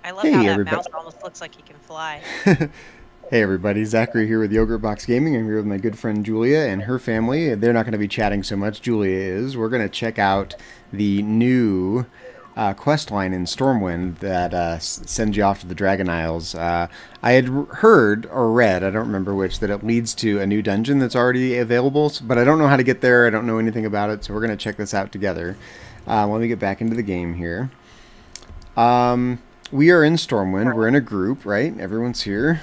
I love how Hey that everybody. mouse almost looks like he can fly. Hey everybody, Zachary here with Yogurt Box Gaming. I'm here with my good friend Julia and her family. They're not going to be chatting so much, Julia is. We're going to check out the new quest line in Stormwind that sends you off to the Dragon Isles. I had heard or read, I don't remember which, that it leads to a new dungeon that's already available, but I don't know how to get there. I don't know anything about it, so we're going to check this out together. Let me get back into the game here. We are in Stormwind. We're in a group, right? Everyone's here.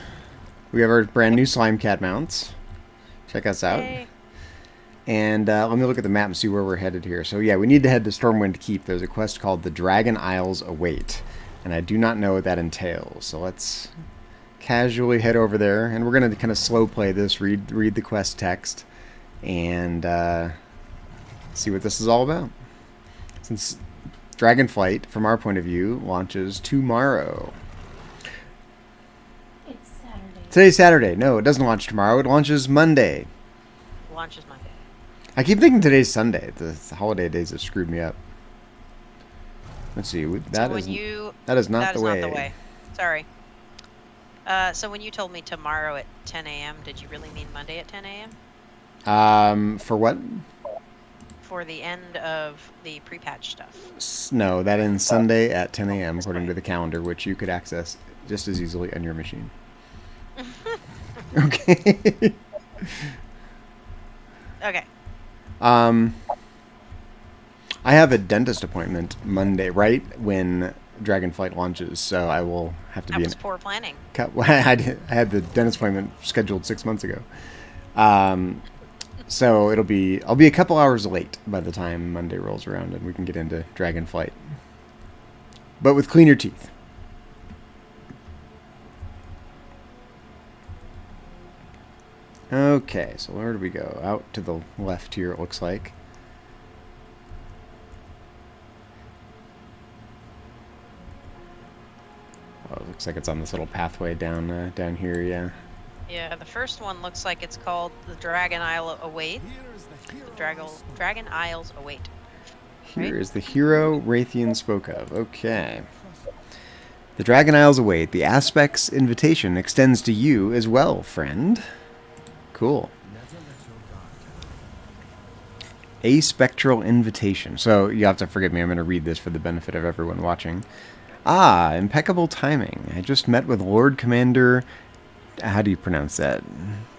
We have our brand new slime cat mounts. Check us out. Yay. And let me look at the map and see where we're headed here. So yeah, we need to head to Stormwind Keep. There's a quest called The Dragon Isles Await. And I do not know what that entails. So let's casually head over there. And we're going to kind of slow play this, read the quest text, and see what this is all about. Since Dragonflight, from our point of view, launches tomorrow. It's Saturday. Today's Saturday. No, it doesn't launch tomorrow. It launches Monday. Launches Monday. I keep thinking today's Sunday. The holiday days have screwed me up. Let's see. That is not the way. Sorry. So when you told me tomorrow at 10 a.m., did you really mean Monday at 10 a.m.? For what? For the end of the pre-patch stuff. No, that ends Sunday at 10 a.m. according to the calendar, which you could access just as easily on your machine. Okay. Okay. I have a dentist appointment Monday, right when Dragonflight launches, so I will have to That be was poor planning. I had the dentist appointment scheduled 6 months ago. So I'll be a couple hours late by the time Monday rolls around and we can get into Dragonflight. But with cleaner teeth. Okay, so where do we go? Out to the left here, it looks like. Oh, it looks like it's on this little pathway down here, yeah. Yeah, the first one looks like it's called the Dragon Isle Await. The Dragon Isles Await. Here is the hero Raytheon spoke of. Okay. The Dragon Isles Await. The Aspect's invitation extends to you as well, friend. Cool. Aspectral invitation. So you have to forgive me. I'm going to read this for the benefit of everyone watching. Ah, impeccable timing. I just met with Lord Commander, how do you pronounce that?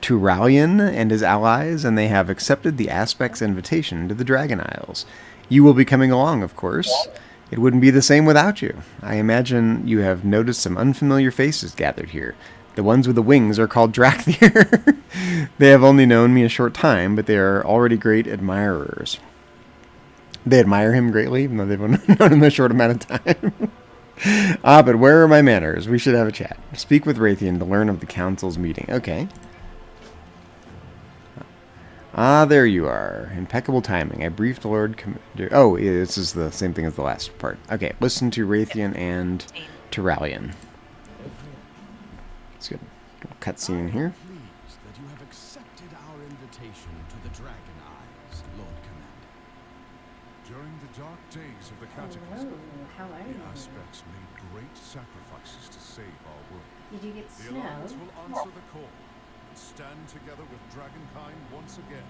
Turalian and his allies, and they have accepted the Aspect's invitation to the Dragon Isles. You will be coming along, of course. It wouldn't be the same without you. I imagine you have noticed some unfamiliar faces gathered here. The ones with the wings are called Drakthir. They have only known me a short time, but they are already great admirers. They admire him greatly, even though they've known him a short amount of time. But where are my manners? We should have a chat. Speak with Raytheon to learn of the council's meeting. Okay. There you are. Impeccable timing. I briefed Lord Commander. Oh, yeah, this is the same thing as the last part. Okay, listen to Raytheon and Turalian. Let's get a cutscene here. Pleased that you have accepted our invitation to the Dragon Isles, Lord Commander. During the dark days of the Cataclysm, Hello, how are the you? Aspects made great sacrifices to save our world. Did you get The snow? Alliance will answer the call and stand together with Dragonkind once again.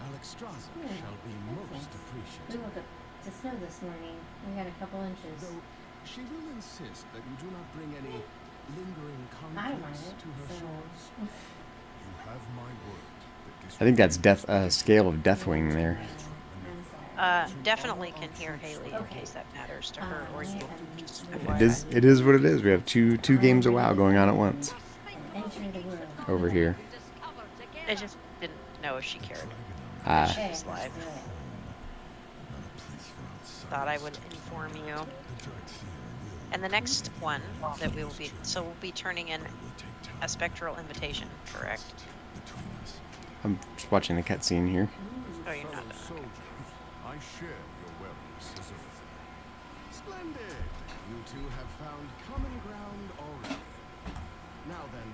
Alexstrasza Yeah, shall be most We appreciative. woke up to snow this morning. We got a couple inches. Though she will insist that you do not bring any lingering I don't mind conflicts it. to her So, shores. You have my word that this I think that's scale of Deathwing there. I'm sorry. Definitely can hear Haley in Okay. case that matters to her or you. Just It FYI. is what it is. We have two games of WoW going on at once Entering the world. over here. I just didn't know if she cared. Okay, She's live. let's do it. Thought I would inform you. And the next one that we'll be turning in a spectral invitation, correct? I'm just watching the cutscene here. Oh, you're not fellow done. soldier, I share your wellness as Splendid! You two have found common ground already. Now then,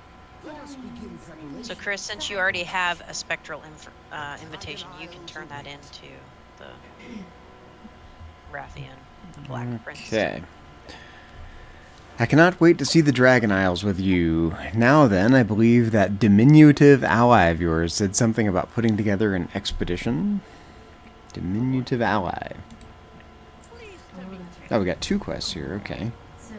let us begin preparation. So, Chris, since you already have a spectral invitation, you can turn that into the Rathian Black Prince. Okay. I cannot wait to see the Dragon Isles with you. Now then, I believe that diminutive ally of yours said something about putting together an expedition. Diminutive ally. Oh, we got 2 quests here, okay. So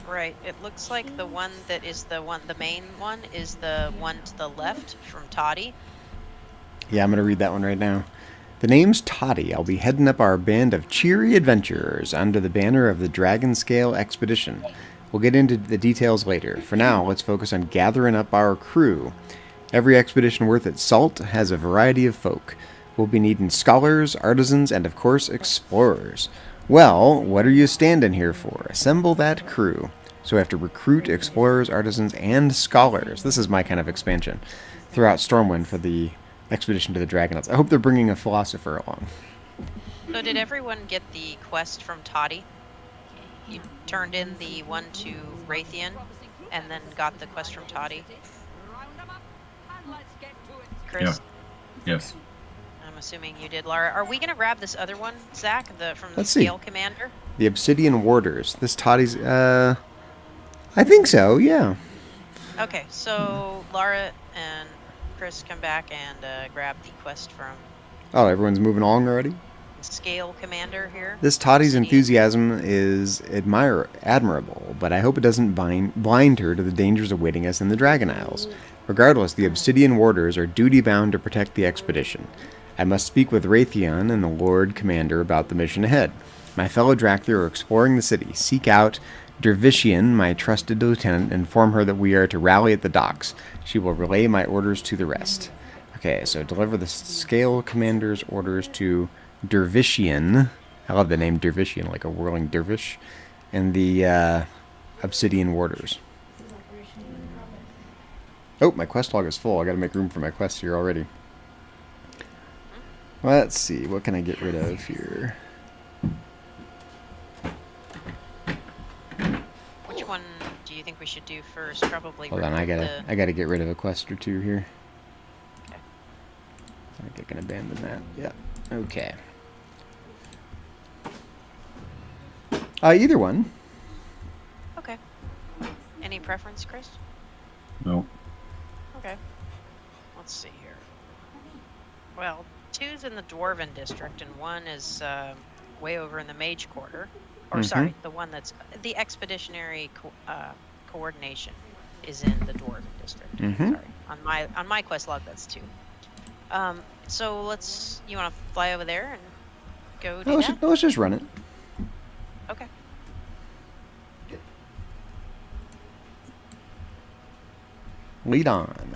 Right. It looks like the one that is the main one is the one to the left from Toddy. Yeah, I'm going to read that one right now. The name's Toddy. I'll be heading up our band of cheery adventurers under the banner of the Dragon Scale Expedition. We'll get into the details later. For now, let's focus on gathering up our crew. Every expedition worth its salt has a variety of folk. We'll be needing scholars, artisans, and of course, explorers. Well, what are you standing here for? Assemble that crew. So we have to recruit explorers, artisans, and scholars. This is my kind of expansion. Throughout Stormwind for the expedition to the Dragonlance. I hope they're bringing a philosopher along. So did everyone get the quest from Toddy? You turned in the one to Raytheon and then got the quest from Toddy? Chris? Yeah. Yes. I'm assuming you did, Lara. Are we going to grab this other one, Zach, from the Let's see. Scale Commander? The Obsidian Warders. This Toddy's, I think so, yeah. Okay, so Lara and Chris come back and grab the quest from Oh, everyone's moving along already? the Scale Commander here. This Toddy's Obsidian. enthusiasm is admirable, but I hope it doesn't blind her to the dangers awaiting us in the Dragon Isles. Regardless, the Obsidian Warders are duty-bound to protect the expedition. I must speak with Raytheon and the Lord Commander about the mission ahead. My fellow Dracthyr are exploring the city. Seek out Dervishian, my trusted lieutenant, and inform her that we are to rally at the docks. She will relay my orders to the rest. Okay, so deliver the Scale Commander's orders to Dervishian. I love the name Dervishian, like a whirling dervish. And the Obsidian Warders. Oh, my quest log is full. I gotta make room for my quests here already. Let's see, what can I get rid of here? Which one do you think we should do first? Probably. Hold on, I gotta get rid of a quest or 2 here. Okay. I think I can abandon that. Yeah. Okay. Either one. Okay. Any preference, Chris? No. Okay. Let's see here. Well, 2's in the Dwarven District, and 1 is way over in the Mage Quarter. Or, sorry, the one that's... The Expeditionary Coordination is in the Dwarven District. Sorry. On my quest log, that's 2. So let's... You want to fly over there and go do that? Let's just run it. Okay. Lead on.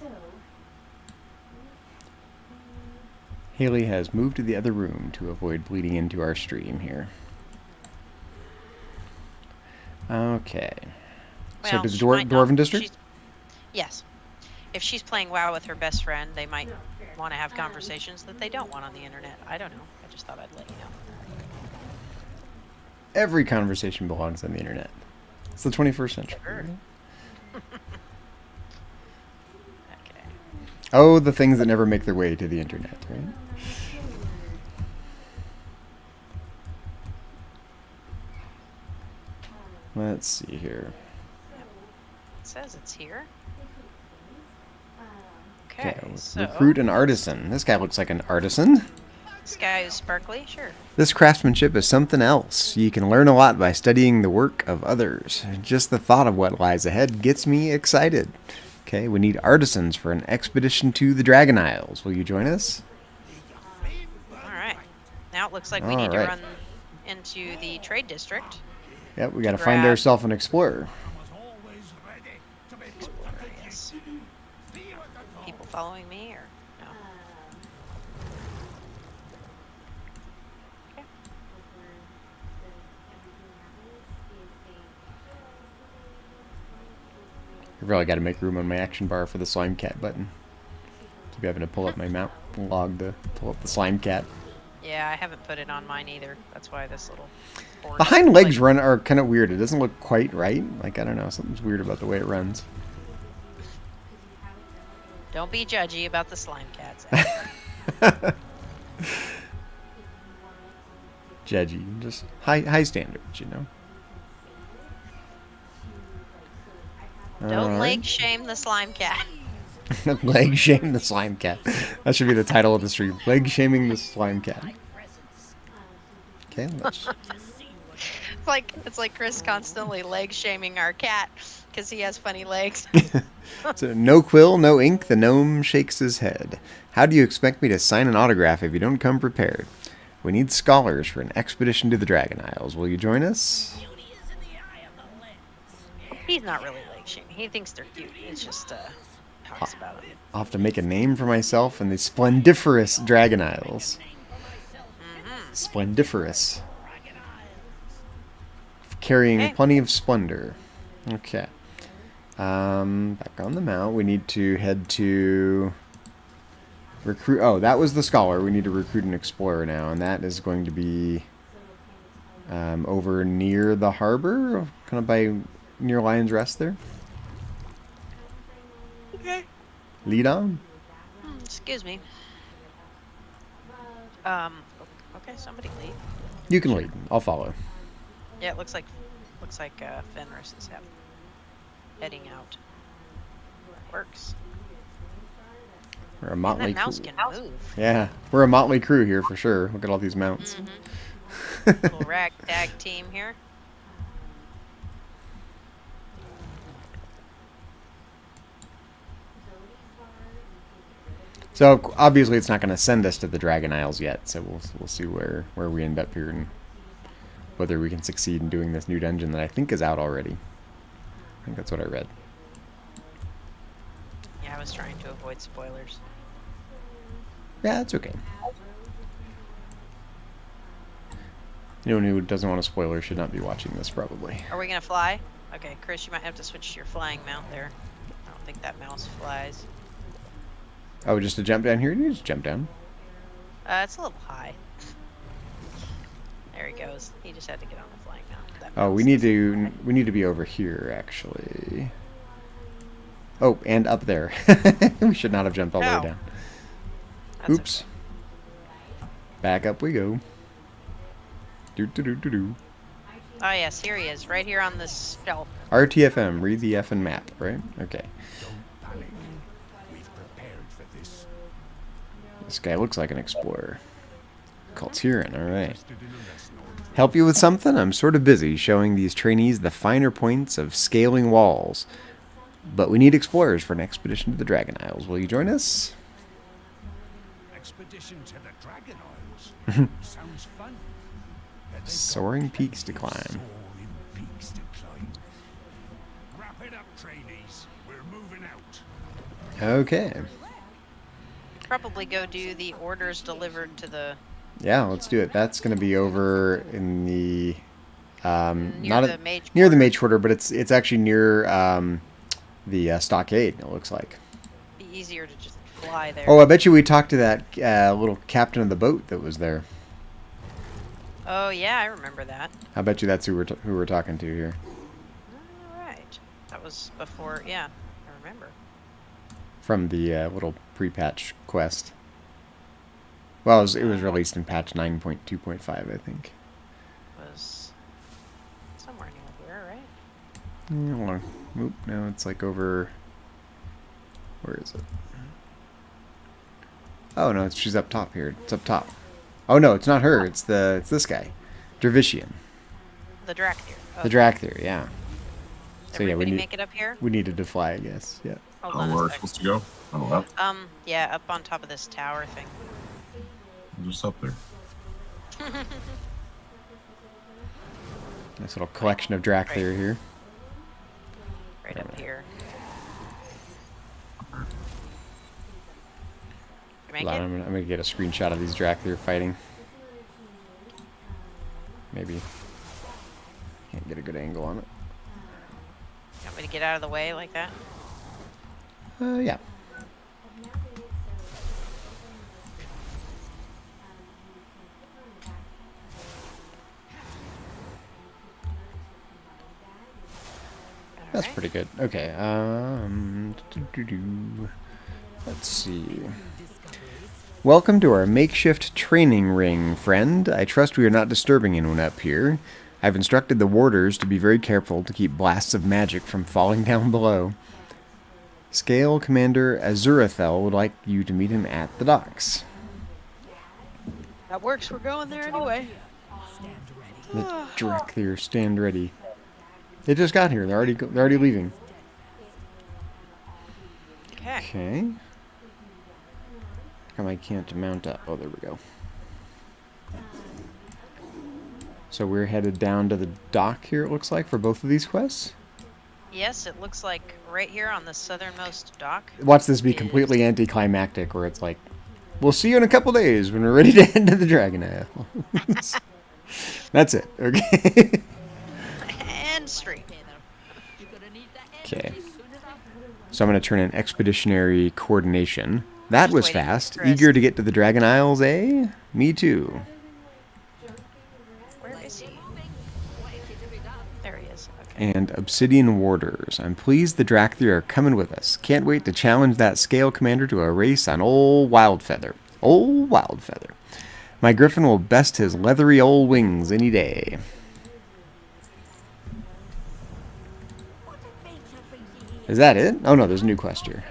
So, Haley has moved to the other room to avoid bleeding into our stream here. Okay. So Well, to the she might not- Dwarven District? Yes. If she's playing WoW with her best friend, they might want to have conversations that they don't want on the internet. I don't know. I just thought I'd let you know. Every conversation belongs on the internet. It's the 21st century. Sure. Okay. Oh, the things that never make their way to the internet, right? Let's see here. It says it's here. Okay, Okay, so recruit an artisan. This guy looks like an artisan. this guy is sparkly. Sure. This craftsmanship is something else. You can learn a lot by studying the work of others. Just the thought of what lies ahead gets me excited. Okay, we need artisans for an expedition to the Dragon Isles. Will you join us? All right. Now it looks like we need to run into the trade district. Yep, we gotta find Grab- ourselves an explorer. Yes. People following me or no? Okay. I've really got to make room on my action bar for the slime cat button. Keep having to pull up my mount log to pull up the slime cat. Yeah, I haven't put it on mine either. That's why this little board The is hind legs like- are kind of weird. It doesn't look quite right. Like, I don't know. Something's weird about the way it runs. Don't be judgy about the slime cats. Judgy. Just high standards, you know? Don't All leg right. shame the slime cat. Leg shame the slime cat. That should be the title of the stream. Leg shaming the slime cat. Okay, let's... It's like Chris constantly leg shaming our cat because he has funny legs. So, no quill, no ink, the gnome shakes his head. How do you expect me to sign an autograph if you don't come prepared? We need scholars for an expedition to the Dragon Isles. Will you join us? He's not really leg shaming. He thinks they're cute. It's just talks about them. I'll have to make a name for myself in the splendiferous Dragon Isles. Splendiferous. Carrying Okay. plenty of splendor. Okay. Back on the mount. We need to head to... Recruit... Oh, that was the scholar. We need to recruit an explorer now, and that is going to be over near the harbor, kind of by near Lion's Rest there. Okay. Lead on. Excuse me. Okay, somebody lead. You can lead. I'll follow. Yeah, it looks like Fenris is heading out. Works. We're a And motley that mouse crew. can move. Yeah, we're a motley crew here for sure. Look at all these mounts. Little ragtag team here. So obviously it's not going to send us to the Dragon Isles yet. So we'll see where we end up here and whether we can succeed in doing this new dungeon that I think is out already. I think that's what I read. Yeah, I was trying to avoid spoilers. Yeah, it's okay. Anyone who doesn't want a spoiler should not be watching this, probably. Are we gonna fly? Okay, Chris, you might have to switch to your flying mount there. I don't think that mouse flies. Oh, just to jump down here? You just jump down. It's a little high. There he goes. He just had to get on the flying mount. That Oh, we mouse need is- to be over here, actually. Oh, and up there. We should not have jumped all the Ow. way down. That's Oops. Back up we go. Do. Oh yes, here he is, right here on this shelf. RTFM, read the effing map, right? Okay. Panic. We've prepared for this. This guy looks like an explorer. Called Tyrion, alright. Interested in a lesson or two? Help you with something? I'm sort of busy showing these trainees the finer points of scaling walls. But we need explorers for an expedition to the Dragon Isles. Will you join us? Expedition to the Dragon Isles. Sounds fun. But they've got Soaring peaks to climb. soaring peaks to climb. Wrap it up, trainees. We're moving out. Okay. Probably go do the orders delivered to the Yeah, let's do it. That's going to be over in the... near not the at- mage near the quarter. mage quarter, but it's actually near the stockade, it looks like. Be easier to just fly there. Oh, I bet you we talked to that little captain of the boat that was there. Oh, yeah, I remember that. I bet you that's who we're talking to here. All right. That was before. Yeah, I remember. From the little pre-patch quest. Well, it was released in patch 9.2.5, I think. Was somewhere near here, right? Yeah, hold on. Oop, no, it's like over... Where is it? Oh, no, she's up top here. It's up top. Oh, no, it's not her. It's this guy. Dravician. The Drakthir. Oh, The Drakthir, yeah. did So, yeah, everybody make it up here? we needed to fly, I guess. Yeah. Hold Oh, on where a we're sec. supposed to go? On the left? Yeah, up on top of this tower thing. Just up there. Nice little collection of Drakthir here. Right up here. You make Hold on, it? I'm gonna get a screenshot of these Drakthir fighting. Maybe. Can't get a good angle on it. You want me to get out of the way like that? Yeah. That's Alright. pretty good. Okay. Let's see. Welcome to our makeshift training ring, friend. I trust we are not disturbing anyone up here. I've instructed the warders to be very careful to keep blasts of magic from falling down below. Scale Commander Azurathel would like you to meet him at the docks. That works. We're going there anyway. The Dracthyr, stand ready. They just got here. They're already leaving. Okay. Okay. How come I can't mount up? Oh, there we go. So we're headed down to the dock here, it looks like, for both of these quests. Yes, it looks like right here on the southernmost dock. Watch this be completely anticlimactic, where it's like, we'll see you in a couple days when we're ready to head to the Dragon Isle. That's it. Okay. And stream. Okay. So I'm going to turn in expeditionary coordination. That Just was waiting for fast. Chris. Eager to get to the Dragon Isles, eh? Me too. Where is he? There he is. Okay. And Obsidian Warders. I'm pleased the Dracthyr are coming with us. Can't wait to challenge that Scale Commander to a race on old Wildfeather. Old Wildfeather. My Griffin will best his leathery old wings any day. Is that it? Oh no, there's a new quest here.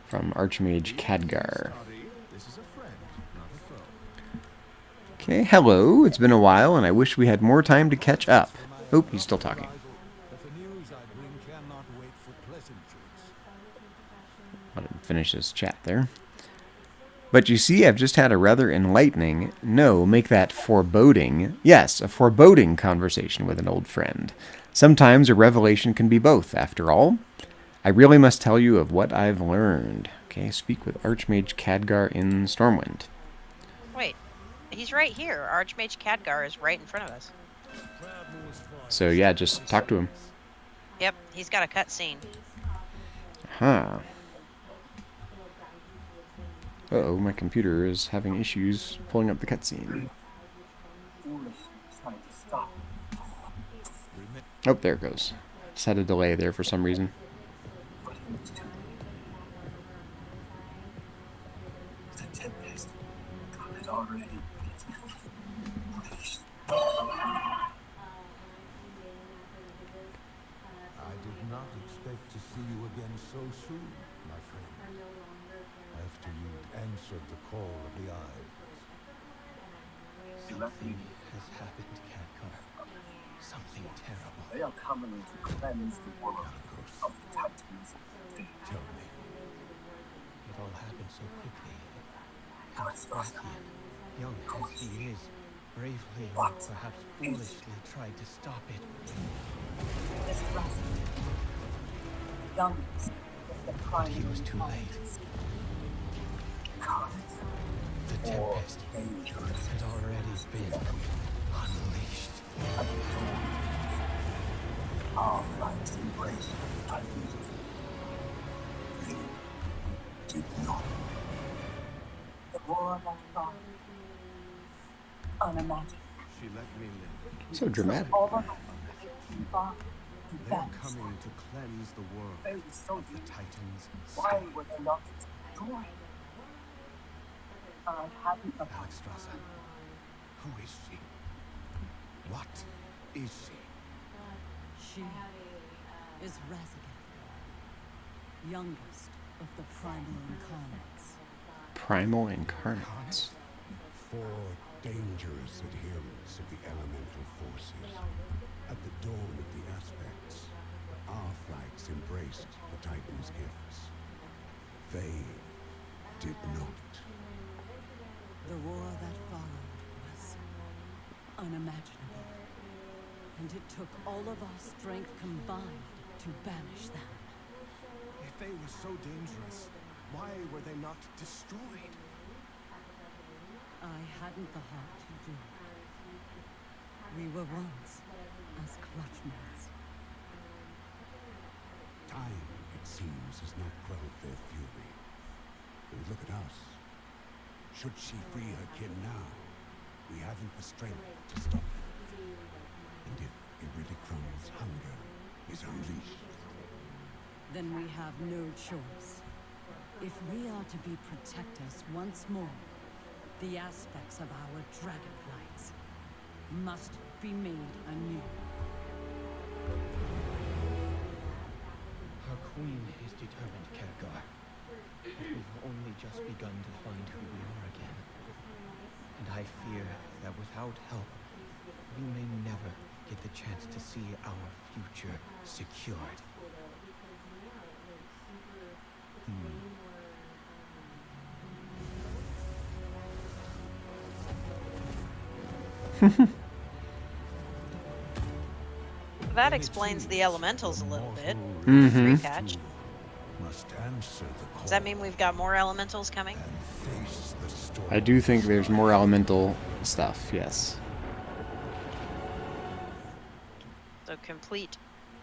From Archmage Khadgar. This is a friend, not a foe. Okay, hello. It's been a while, and I wish we had more time to catch up. Oh, he's still talking. But the news I bring cannot wait for pleasantries. I'll finish this chat there. But you see, I've just had a rather enlightening, no, make that foreboding, yes, a foreboding conversation with an old friend. Sometimes a revelation can be both, after all. I really must tell you of what I've learned. Okay, speak with Archmage Khadgar in Stormwind. Wait, he's right here. Archmage Khadgar is right in front of us. So yeah, just talk to him. Yep, he's got a cutscene. Huh. Uh-oh, my computer is having issues pulling up the cutscene. Oh, there it goes. Just had a delay there for some reason. I did not expect to see you again so soon, my friend. After you'd answered the call of the Isles. Something has happened, Khadgar. Something terrible. They are coming to cleanse the world of the Titans. Tell me. It all happened so quickly. How is Rathian, young as he is, bravely or perhaps foolishly tried to stop it. this Rathian? Youngest of the prime. He was too late. Cards The or tempest dangerous. had already been unleashed. At the dawn, our lives embrace the Titans. They did not. The war of our God. Unimagined. She let me live. So dramatic. All of us fought and They're vanished. coming to cleanse the world They were so of the Titans. Why were they not destroyed? I hadn't the Alexstrasza, who is she? What is she? She is Razageth, youngest of the primal incarnates. Primal Incarnates. Four dangerous adherents of the elemental forces. At the dawn of the aspects, our flags embraced the Titan's gifts. They did not. The war that followed was unimaginable, and it took all of our strength combined to banish them. If they were so dangerous, why were they not destroyed? I hadn't the heart to do it. We were once as clutchmates. Time, it seems, has not quelled their fury. And look at us. Should she free her kin now, we haven't the strength to stop them. And if Iridicrum's hunger is unleashed. Then we have no choice. If we are to be protectors once more, the aspects of our dragonflights must be made anew. Our queen is determined, Khadgar. But we've only just begun to find who we are again. And I fear that without help, we may never get the chance to see our future secured. That explains the elementals a little bit. Mm-hmm. Repatch. Must answer the call Does that mean we've got more elementals coming? and face the storm. I do think there's more elemental stuff, yes. So complete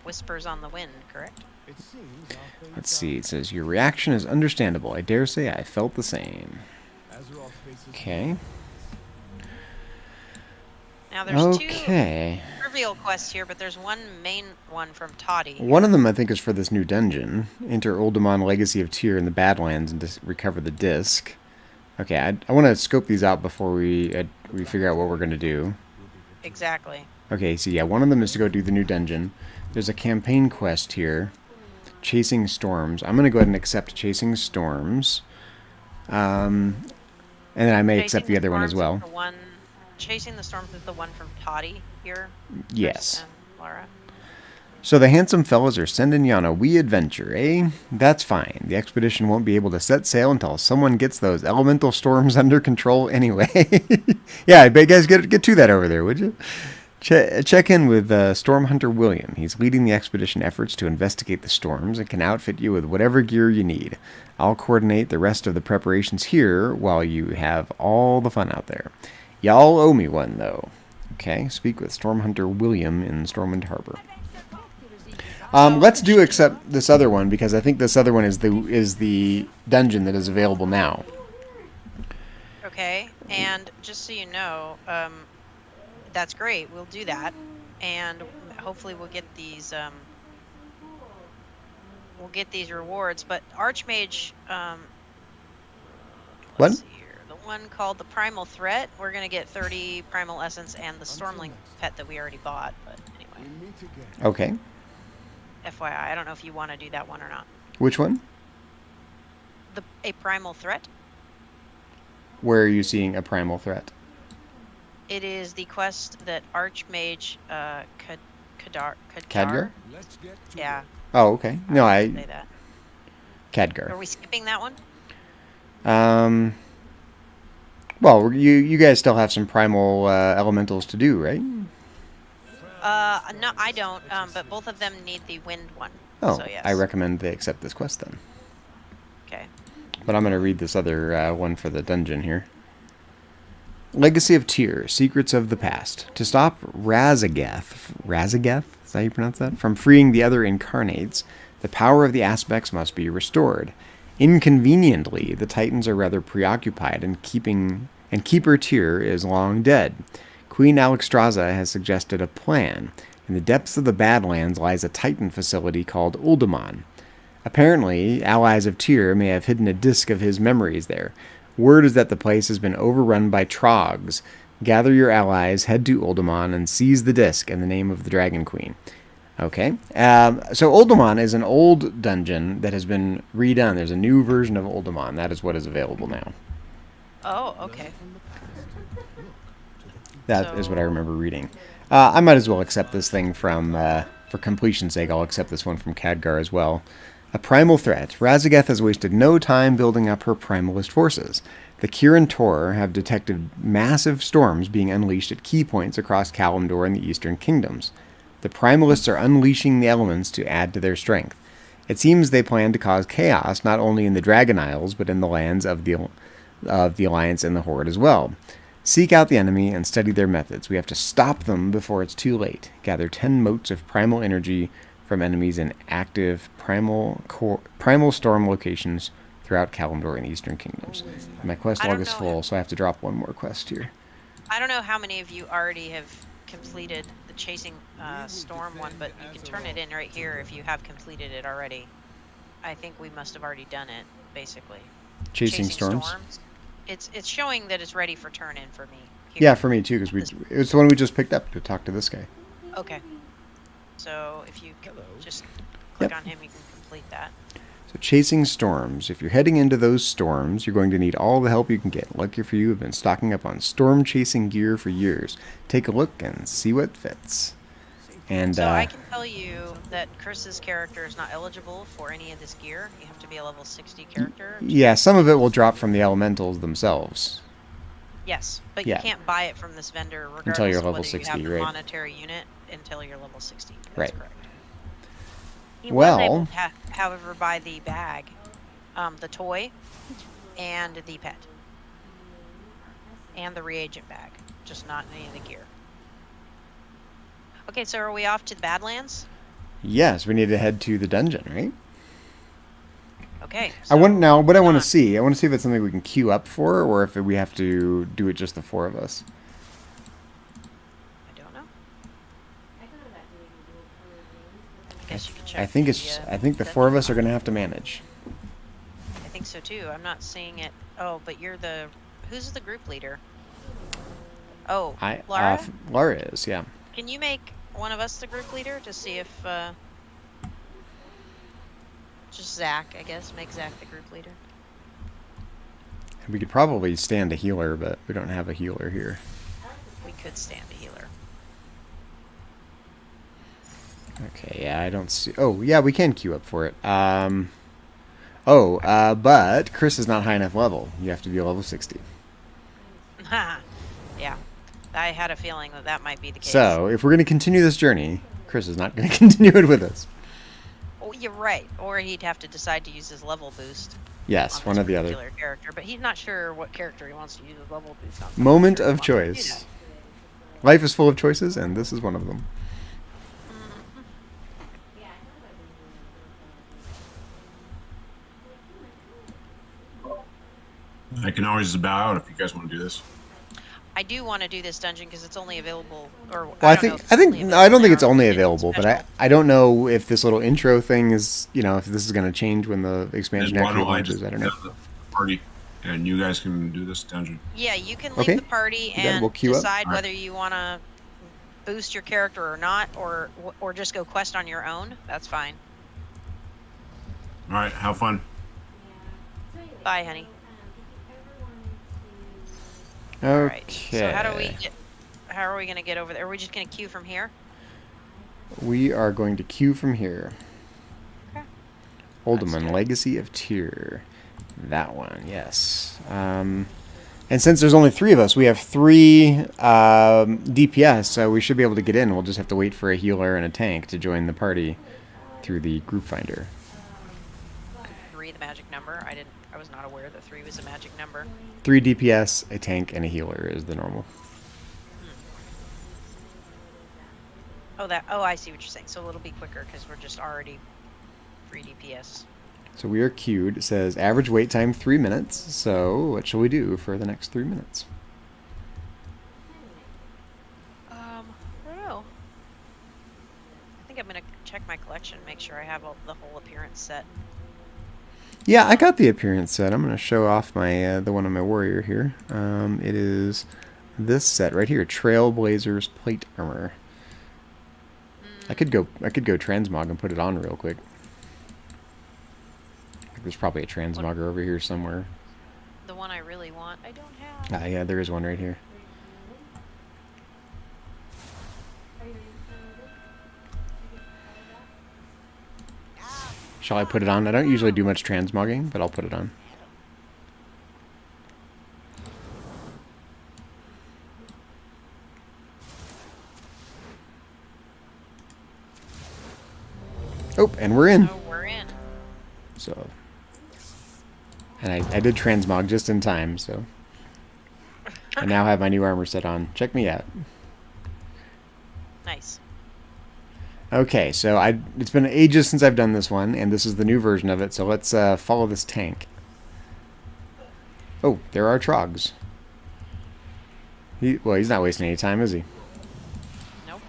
Whispers on the Wind, correct? It seems our fate Let's see, it says, your reaction is understandable. I dare say I felt the same. Azeroth faces Okay. Now there's two Okay. trivial quests here, but there's one main one from Toddy. One of them, I think, is for this new dungeon. Enter Uldaman Legacy of Tyr in the Badlands and recover the disc. Okay, I want to scope these out before we figure out what we're going to do. Exactly. Okay, so yeah, one of them is to go do the new dungeon. There's a campaign quest here. Chasing Storms. I'm going to go ahead and accept Chasing Storms. And then I may accept the other one as well. Chasing the Storms is the one from Toddy here. Yes. And Laura. So the handsome fellows are sending you on a wee adventure, eh? That's fine. The expedition won't be able to set sail until someone gets those elemental storms under control anyway. Yeah, I bet you guys get to that over there, would you? Check in with Storm Hunter William. He's leading the expedition efforts to investigate the storms and can outfit you with whatever gear you need. I'll coordinate the rest of the preparations here while you have all the fun out there. Y'all owe me one, though. Okay, speak with Storm Hunter William in Stormwind Harbor. Let's do accept this other one, because I think this other one is the dungeon that is available now. Okay, and just so you know, that's great. We'll do that, and hopefully we'll get these rewards. But Archmage, What? let's see here. The one called the Primal Threat, we're gonna get 30 Primal Essence and the Stormling pet that we already bought. But anyway, we meet again. Okay. FYI, I don't know if you want to do that one or not. Which one? A Primal Threat. Where are you seeing a primal threat? It is the quest that Archmage Khadgar? Let's get to Yeah. Oh, okay. No, Say that. Are Khadgar. we skipping that one? Well, you guys still have some primal elementals to do, right? No, I don't. But both of them need the wind one. Oh, So yes. I recommend they accept this quest then. Okay. But I'm going to read this other one for the dungeon here. Legacy of Tyr, Secrets of the Past. To stop Razagath, is that how you pronounce that? From freeing the other incarnates, the power of the aspects must be restored. Inconveniently, the Titans are rather preoccupied and Keeper Tyr is long dead. Queen Alexstrasza has suggested a plan. In the depths of the Badlands lies a Titan facility called Uldaman. Apparently, allies of Tyr may have hidden a disk of his memories there. Word is that the place has been overrun by Trogs. Gather your allies, head to Uldaman, and seize the disk in the name of the Dragon Queen. Okay. So Uldaman is an old dungeon that has been redone. There's a new version of Uldaman. That is what is available now. Oh, okay. That is what I remember reading. I might as well accept this thing from, for completion's sake, I'll accept this one from Khadgar as well. A primal threat. Razagath has wasted no time building up her primalist forces. The Kirin Tor have detected massive storms being unleashed at key points across Kalimdor and the Eastern Kingdoms. The primalists are unleashing the elements to add to their strength. It seems they plan to cause chaos not only in the Dragon Isles, but in the lands of the Alliance and the Horde as well. Seek out the enemy and study their methods. We have to stop them before it's too late. Gather 10 motes of primal energy from enemies in active primal storm locations throughout Kalimdor and the Eastern Kingdoms. My quest log is full, so I have to drop one more quest here. I don't know how many of you already have completed the the chasing storm one, but you can turn it in right here if you have completed it already. I think we must have already done it, basically. Chasing storms? It's showing that it's ready for turn in for me. Here. Yeah, for me too, because it's the one we just picked up to talk to this guy. Okay. So if you just click on him, you can complete that. So chasing storms. If you're heading into those storms, you're going to need all the help you can get. Lucky for you, have been stocking up on storm chasing gear for years. Take a look and see what fits. And so I can tell you that Chris's character is not eligible for any of this gear. You have to be a level 60 character. Yeah, some of it will drop from the elementals themselves. Yes, but you can't buy it from this vendor regardless until you're level of whether 60, you have the right? monetary unit until you're level 60. That's right. Correct. He was able to, however, buy the bag, the toy, and the pet, and the reagent bag, just not any of the gear. Okay, so are we off to the Badlands? Yes, we need to head to the dungeon, right? Okay. So I want to see if it's something we can queue up for, or if we have to do it just the 4 of us. I don't know. I guess you can check. I think the 4 of us are going to have to manage. I think so too. I'm not seeing it. Oh, but who's the group leader? Oh, Lara? Lara is, yeah. Can you make one of us the group leader to see if just Zach, I guess, make Zach the group leader? We could probably stand a healer, but we don't have a healer here. We could stand a healer. Okay, yeah, I don't see... Oh, yeah, we can queue up for it. But Chris is not high enough level. You have to be a level 60. Yeah, I had a feeling that might be the case. So, if we're going to continue this journey, Chris is not going to continue it with us. Oh, you're right. Or he'd have to decide to use his level boost. Yes, one or the other. Character, but he's not sure what character he wants to use his level boost on. Moment of choice. Life is full of choices, and this is one of them. I can always bow out if you guys want to do this. I do want to do this dungeon because it's only available. Or well, I don't think it's only available, but I don't know if this little intro thing is, if this is going to change when the expansion actually launches. I don't know. Party, and you guys can do this dungeon. Yeah, you can leave the party and decide whether you want to boost your character or not, or just go quest on your own. That's fine. All right, have fun. Bye, honey. Okay. All right. So how are we going to get over there? Are we just going to queue from here? We are going to queue from here. Okay. Uldaman, Legacy of Tyr. That one, yes. And since there's only 3 of us, we have 3 DPS, so we should be able to get in. We'll just have to wait for a healer and a tank to join the party through the group finder. 3, the magic number. I was not aware that 3 was a magic number. 3 DPS, a tank, and a healer is the normal. Oh, I see what you're saying. So it'll be quicker because we're just already 3 DPS. So we are queued. It says average wait time 3 minutes. So what shall we do for the next 3 minutes? I don't know. I think I'm going to check my collection, make sure I have the whole appearance set. Yeah, I got the appearance set. I'm going to show off my the one on my warrior here. It is this set right here, Trailblazer's plate armor. I could go transmog and put it on real quick. There's probably a transmogger over here somewhere. The one I really want, I don't have. Yeah, there is one right here. Shall I put it on? I don't usually do much transmogging, but I'll put it on. Oh, and we're in. Oh, we're in. So, and I did transmog just in time, so I now have my new armor set on. Check me out. Nice. Okay, so it's been ages since I've done this one, and this is the new version of it, so let's follow this tank. Oh, there are trogs. He's not wasting any time, is he? Nope.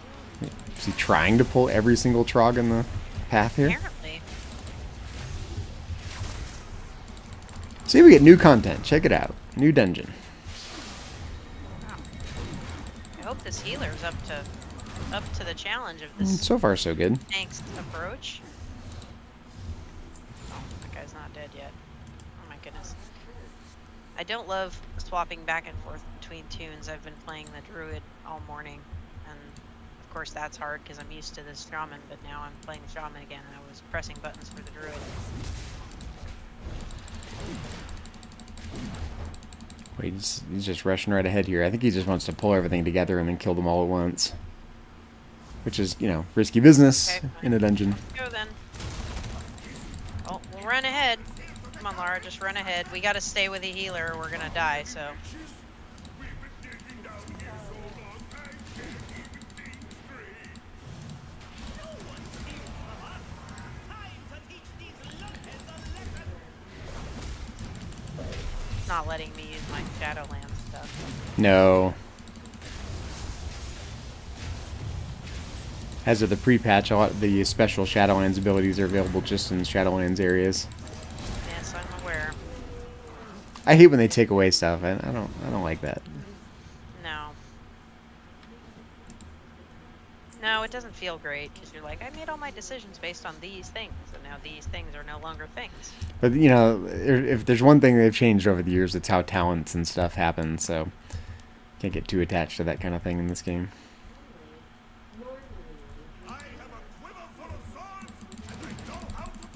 Is he trying to pull every single Trog in the path here? Apparently. See, we get new content. Check it out. New dungeon. Wow. I hope this healer's up to the challenge of this So far, so good. tank's approach. Oh, that guy's not dead yet. Oh my goodness. I don't love swapping back and forth between tunes. I've been playing the druid all morning, and of course that's hard because I'm used to this shaman, but now I'm playing shaman again and I was pressing buttons for the druid. Wait, he's just rushing right ahead here. I think he just wants to pull everything together and then kill them all at once. Which is, you know, risky business in a dungeon. Go then. Oh, we'll run ahead. Come on, Lara, just run ahead. We gotta stay with the healer or we're gonna die, so. Not letting me use my Shadowlands stuff. No. As of the pre-patch, a lot of the special Shadowlands abilities are available just in Shadowlands areas. Yes, I'm aware. I hate when they take away stuff. I don't like that. No. No, it doesn't feel great because you're like, I made all my decisions based on these things, and now these things are no longer things. But, you know, if there's one thing they've changed over the years, it's how talents and stuff happen, so can't get too attached to that kind of thing in this game.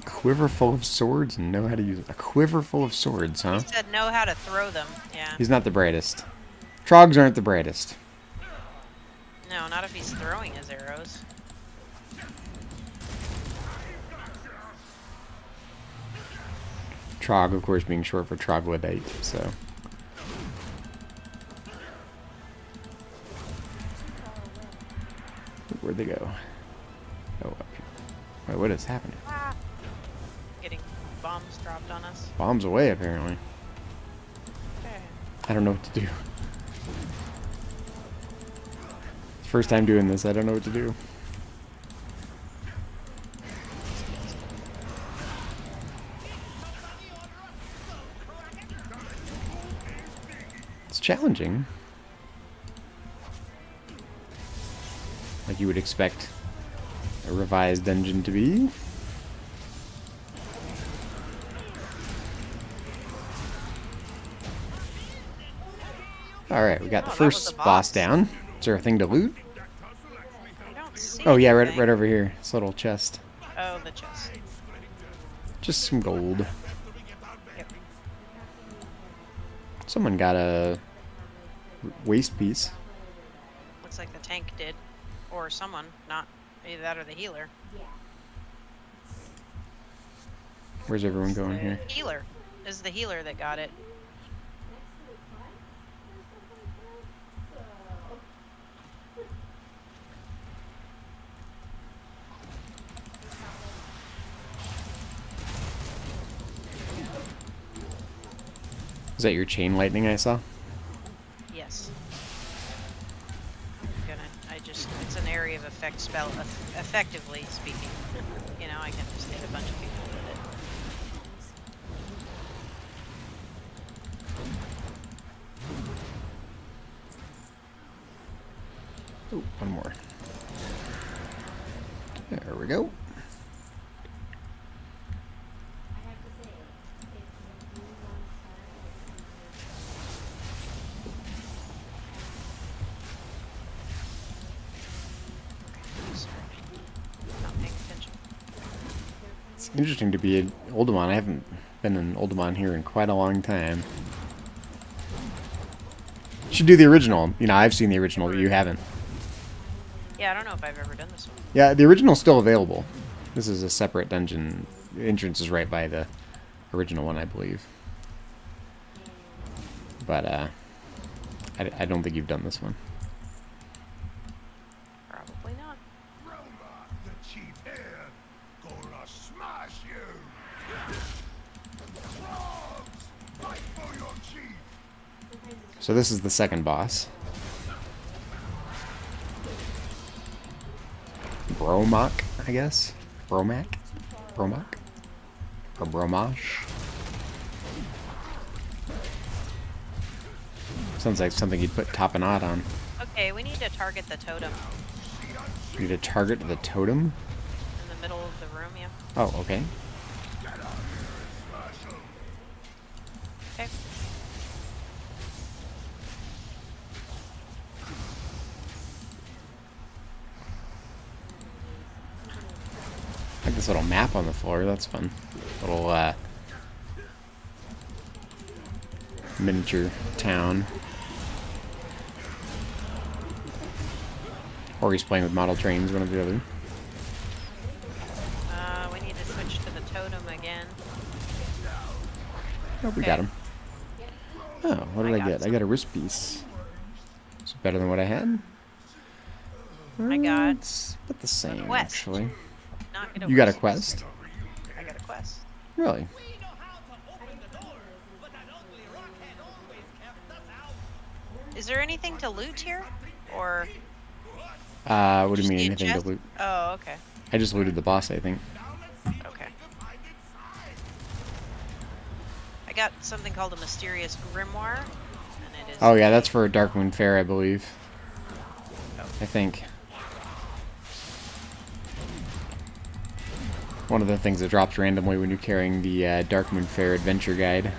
Quiver full of swords and know how to use it. A quiver full of swords, huh? He said know how to throw them, yeah. He's not the brightest. Trogs aren't the brightest. No, not if he's throwing his arrows. Trog, of course, being short for troglodyte, so. Where'd they go? Oh, up here. Wait, what is happening? Ah. Getting bombs dropped on us. Bombs away, apparently. Okay. I don't know what to do. First time doing this, I don't know what to do. It's challenging. Like you would expect a revised dungeon to be. Alright, we got the first boss down. Is there a thing to loot? I don't see Oh yeah, anything. right over here. This little chest. Oh, the chest. Just some gold. Yep. Someone got a waste piece. Looks like the tank did. Or someone, not either that or the healer. Where's everyone going here? Healer. This is the healer that got it. Is that your chain lightning I saw? Yes. It's an area of effect spell, effectively speaking. You know, I can just hit a bunch of people with it. Oh, one more. There we go. It's interesting to be in Uldaman. I haven't been in Uldaman here in quite a long time. Should do the original. You know, I've seen the original, but you haven't. Yeah, I don't know if I've ever done this one. Yeah, the original's still available. This is a separate dungeon. The entrance is right by the original one, I believe. But, I don't think you've done this one. Probably not. Roma, the chief here, gonna smash you. Frogs, fight for your chief. So this is the second boss. Bromock, I guess. Bromac? Bromock? Or Bromosh? Sounds like something you'd put tapenade on. Okay, we need to target the totem You need to target the totem? in the middle of the room, yeah. Oh, okay. Okay. Like this little map on the floor, that's fun. Little, miniature town. Or he's playing with model trains, one or the other. We need to switch to the totem again. Oh, we got him. Oh, what did I get? I got a wrist piece. Is it better than what I had? I got It's about the same, quest. actually. Not get a You got a wrist. quest? I got a quest. Really? Is there anything to loot here? Or What do you just mean, need a anything to chest? loot? Oh, okay. I just looted the boss, I think. Okay. I got something called a mysterious grimoire, and it is. Oh yeah, that's for Darkmoon Fair, I believe. I think. One of the things that drops randomly when you're carrying the Darkmoon Fair Adventure Guide.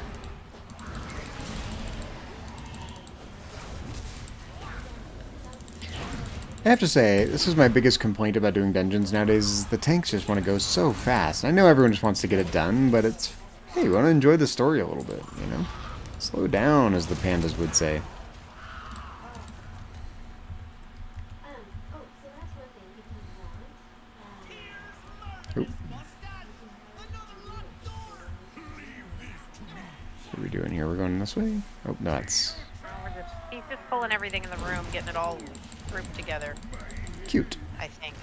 I have to say, this is my biggest complaint about doing dungeons nowadays, is the tanks just want to go so fast. I know everyone just wants to get it done, but it's, hey, we want to enjoy the story a little bit, you know? Slow down, as the pandas would say. Oop. What are we doing here? We're going this way? Oh, no, that's He's just pulling everything in the room, getting it all grouped together, cute. I think.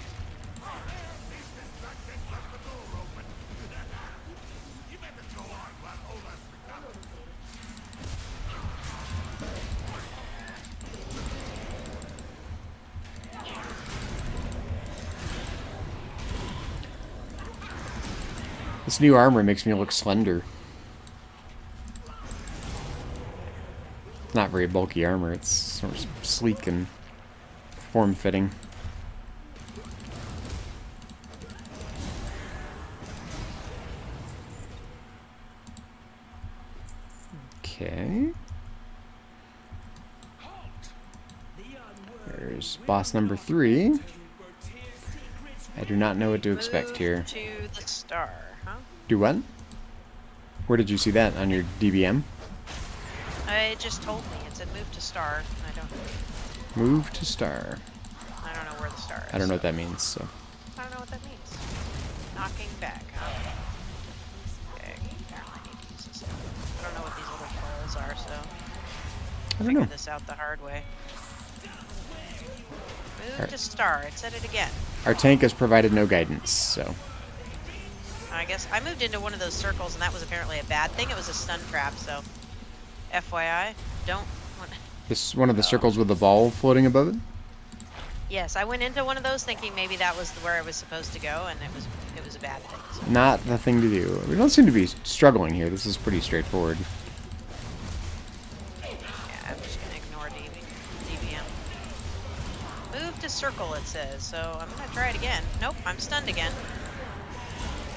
This new armor makes me look slender. It's not very bulky armor, it's sort of sleek and form-fitting. Okay. There's boss number 3. I do not know what to expect Move here. to the star, huh? Do what? Where did you see that? On your DBM? It just told me. It said move to star. I don't Move to star. I don't know where the star is. I don't know what that means, so. I don't know what that means. Knocking back, huh? Okay, apparently I need to use this. I don't know what these little trolls are, so I don't figure know. this out the hard way. Move Alright. to star. It said it again. Our tank has provided no guidance, so. I guess I moved into one of those circles, and that was apparently a bad thing. It was a stun trap, so FYI, don't. This one of the circles with the ball floating above it? Yes, I went into one of those thinking maybe that was where I was supposed to go, and it was a bad thing. So. Not the thing to do. We don't seem to be struggling here. This is pretty straightforward. Yeah, I'm just gonna ignore DVM. Move to circle, it says. So I'm gonna try it again. Nope, I'm stunned again.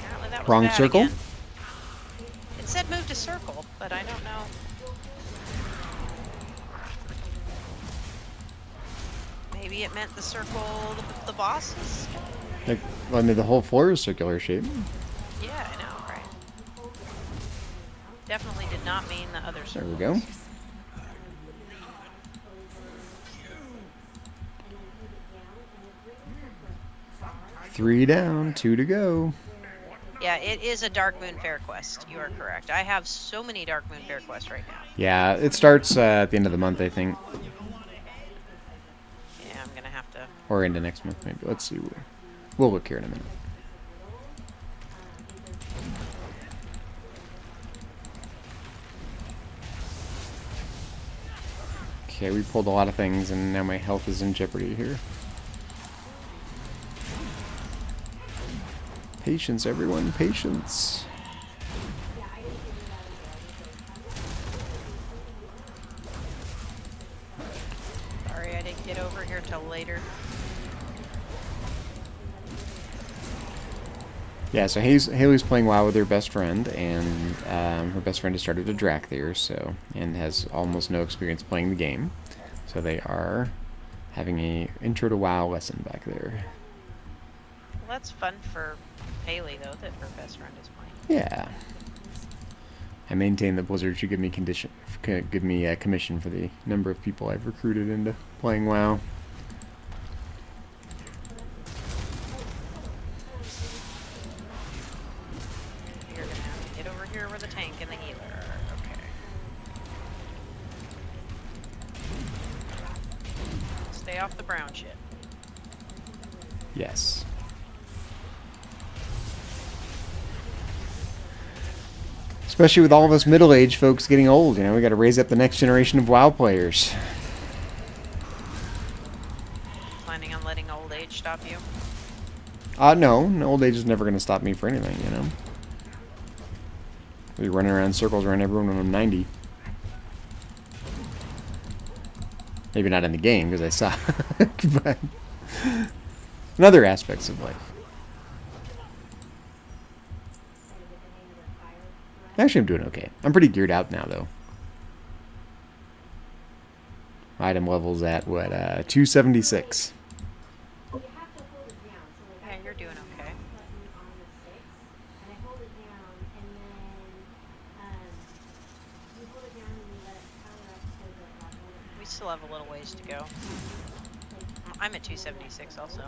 Apparently that was Wrong bad circle? again. It said move to circle, but I don't know. Maybe it meant the circle the boss is. Like, well, I mean, the whole floor is circular shape. Yeah, I know, right? Definitely did not mean the other There circle. we go. Three down, 2 to go. Yeah, it is a Dark Moon Fair quest. You are correct. I have so many Dark Moon Fair quests right now. Yeah, it starts at the end of the month, I think. Yeah, I'm gonna have to. Or into next month, maybe. Let's see. We'll look here in a minute. Okay, we pulled a lot of things, and now my health is in jeopardy here. Patience, everyone, patience. Sorry, I didn't get over here till later. Yeah, so Haley's playing WoW with her best friend, and her best friend has started a Drac there, so, and has almost no experience playing the game. So they are having a intro to WoW lesson back there. Well, that's fun for Haley, though, that her best friend is playing. Yeah. I maintain that Blizzard should give me a commission for the number of people I've recruited into playing WoW. You're gonna have to get over here where the tank and the healer are. Okay. Stay off the brown shit. Yes. Especially with all of us middle-aged folks getting old, you know, we got to raise up the next generation of WoW players. Planning on letting old age stop you? No, old age is never going to stop me for anything, you know. I'll be running around in circles around everyone when I'm 90. Maybe not in the game, because I suck, but in other aspects of life. Actually, I'm doing okay. I'm pretty geared out now, though. Item level's at, what, 276. Yeah, you're doing okay. We still have a little ways to go. I'm at 276 also.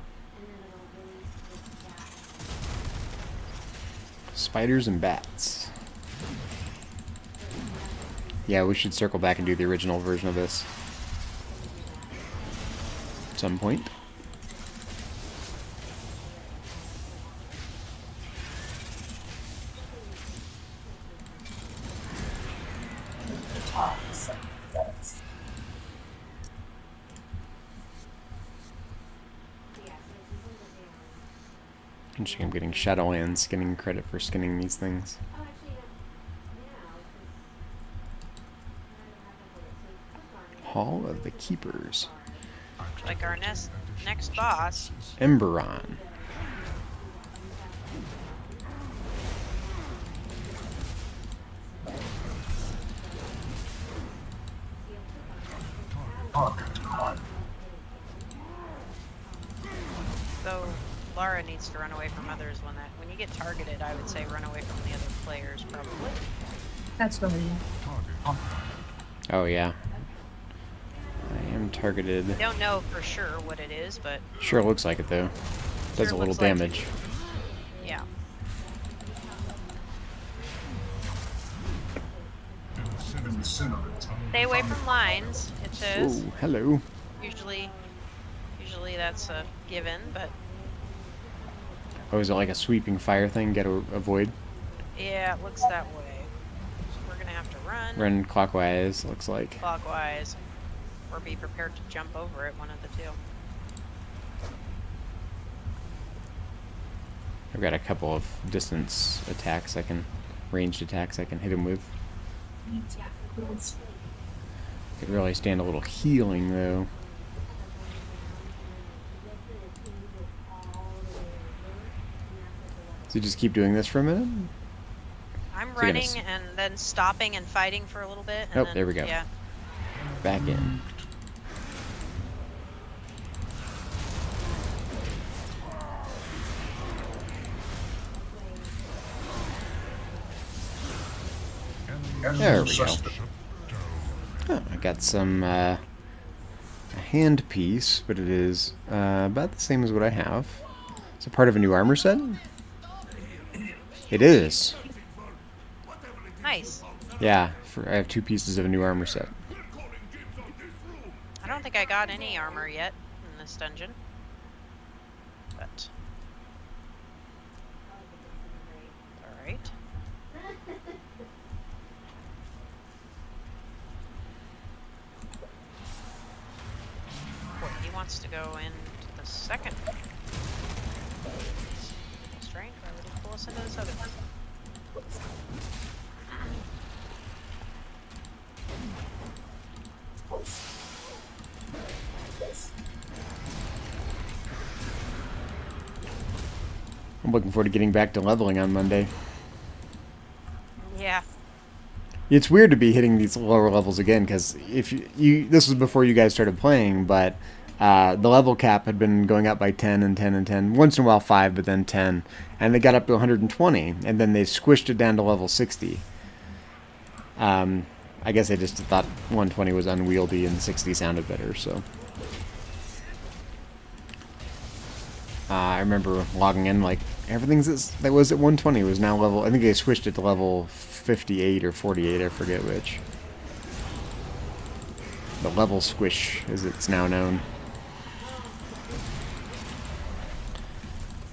Spiders and bats. Yeah, we should circle back and do the original version of this at some point. Interesting, I'm getting Shadowlands getting credit for skinning these things. Hall of the Keepers. Like our next boss. Emberon. So Lara needs to run away from others when you get targeted. I would say run away from the other players probably. That's really Oh yeah. I am targeted. I don't know for sure what it is, but Sure looks like it though. Does a little damage. Yeah. Stay away from lines, it says. Oh, hello. Usually that's a given, but Oh, is it like a sweeping fire thing? Gotta avoid? yeah, it looks that way. So we're gonna have to run. Run clockwise, looks like. Clockwise. Or be prepared to jump over it, one of the two. I've got a couple of distance attacks ranged attacks I can hit him with. Could really stand a little healing though. So you just keep doing this for a minute? I'm running and then stopping and fighting for a little bit. And then, there we go. Yeah. Back in. There we go. Oh, I got some a hand piece, but it is about the same as what I have. It's a part of a new armor set. It is. Nice. Yeah, I have 2 pieces of a new armor set. I don't think I got any armor yet in this dungeon. But alright. Boy, he wants to go into the second. Strength, why would he? listen to this other one. I'm looking forward to getting back to leveling on Monday. Yeah. It's weird to be hitting these lower levels again, because if you this was before you guys started playing, but the level cap had been going up by 10 and 10 and 10. Once in a while 5, but then 10. And they got up to 120, and then they squished it down to level 60. I guess I just thought 120 was unwieldy and 60 sounded better, so... I remember logging in, like, everything that was at 120 was now level... I think they switched it to level 58 or 48, I forget which. The level squish, as it's now known.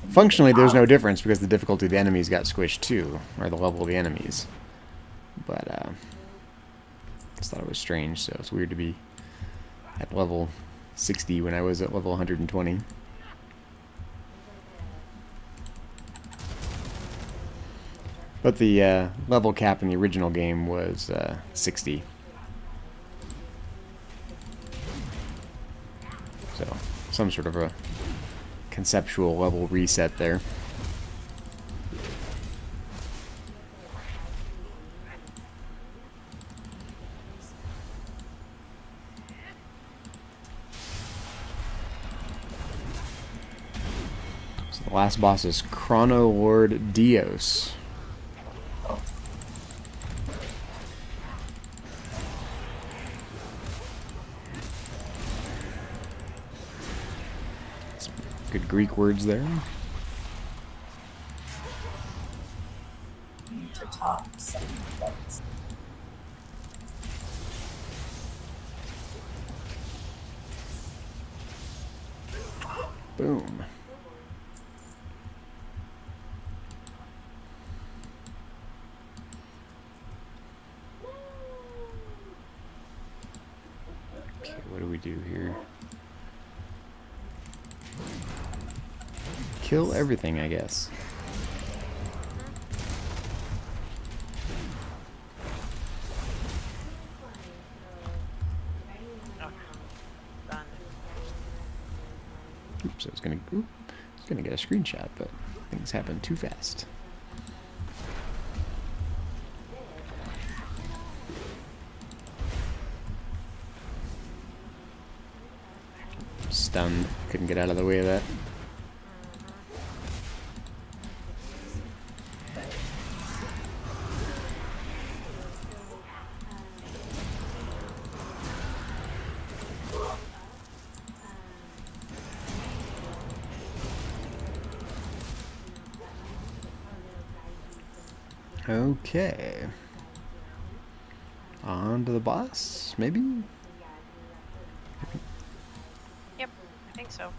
Functionally, there's no difference, because the difficulty of the enemies got squished too, or the level of the enemies. But, just thought it was strange, so it's weird to be at level 60 when I was at level 120. But the level cap in the original game was 60. So, some sort of a conceptual level reset there. So the last boss is Chrono Lord Dios. Good Greek words there. Boom. Okay, what do we do here? Kill everything, I guess. Oh, done. Oops, I was gonna get a screenshot, but things happen too fast. Stunned. Couldn't get out of the way of that. Okay. On to the boss, maybe? Yep, I think so.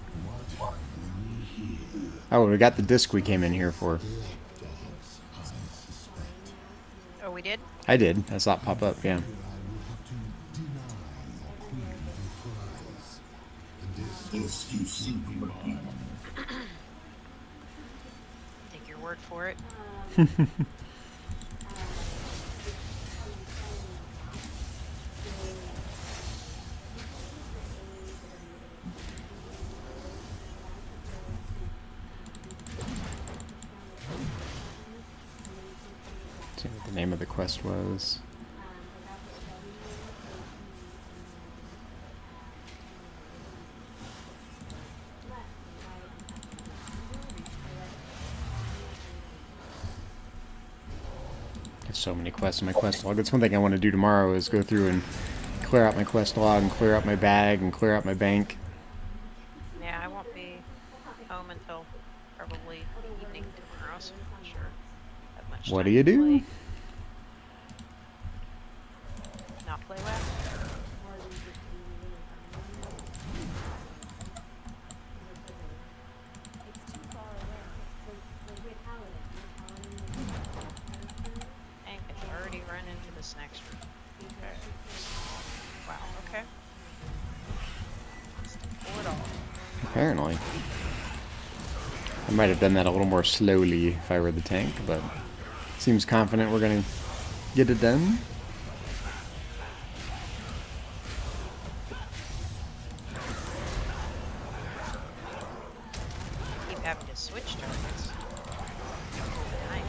Oh, we got the disc we came in here for. Oh, we did? I did. I saw it pop up, yeah. Take your word for it. See what the name of the quest was. There's so many quests in my quest log. That's one thing I want to do tomorrow is go through and clear out my quest log and clear out my bag and clear out my bank. Yeah, I won't be home until probably evening tomorrow, so I'm not sure I have much What time do you to do? play. Not play WoW? Dang, I should already run into this next room. Okay. Wow, okay. Let's pull it all. Apparently. I might have done that a little more slowly if I were the tank, but seems confident we're gonna get it done. Keep having to switch targets. Nice.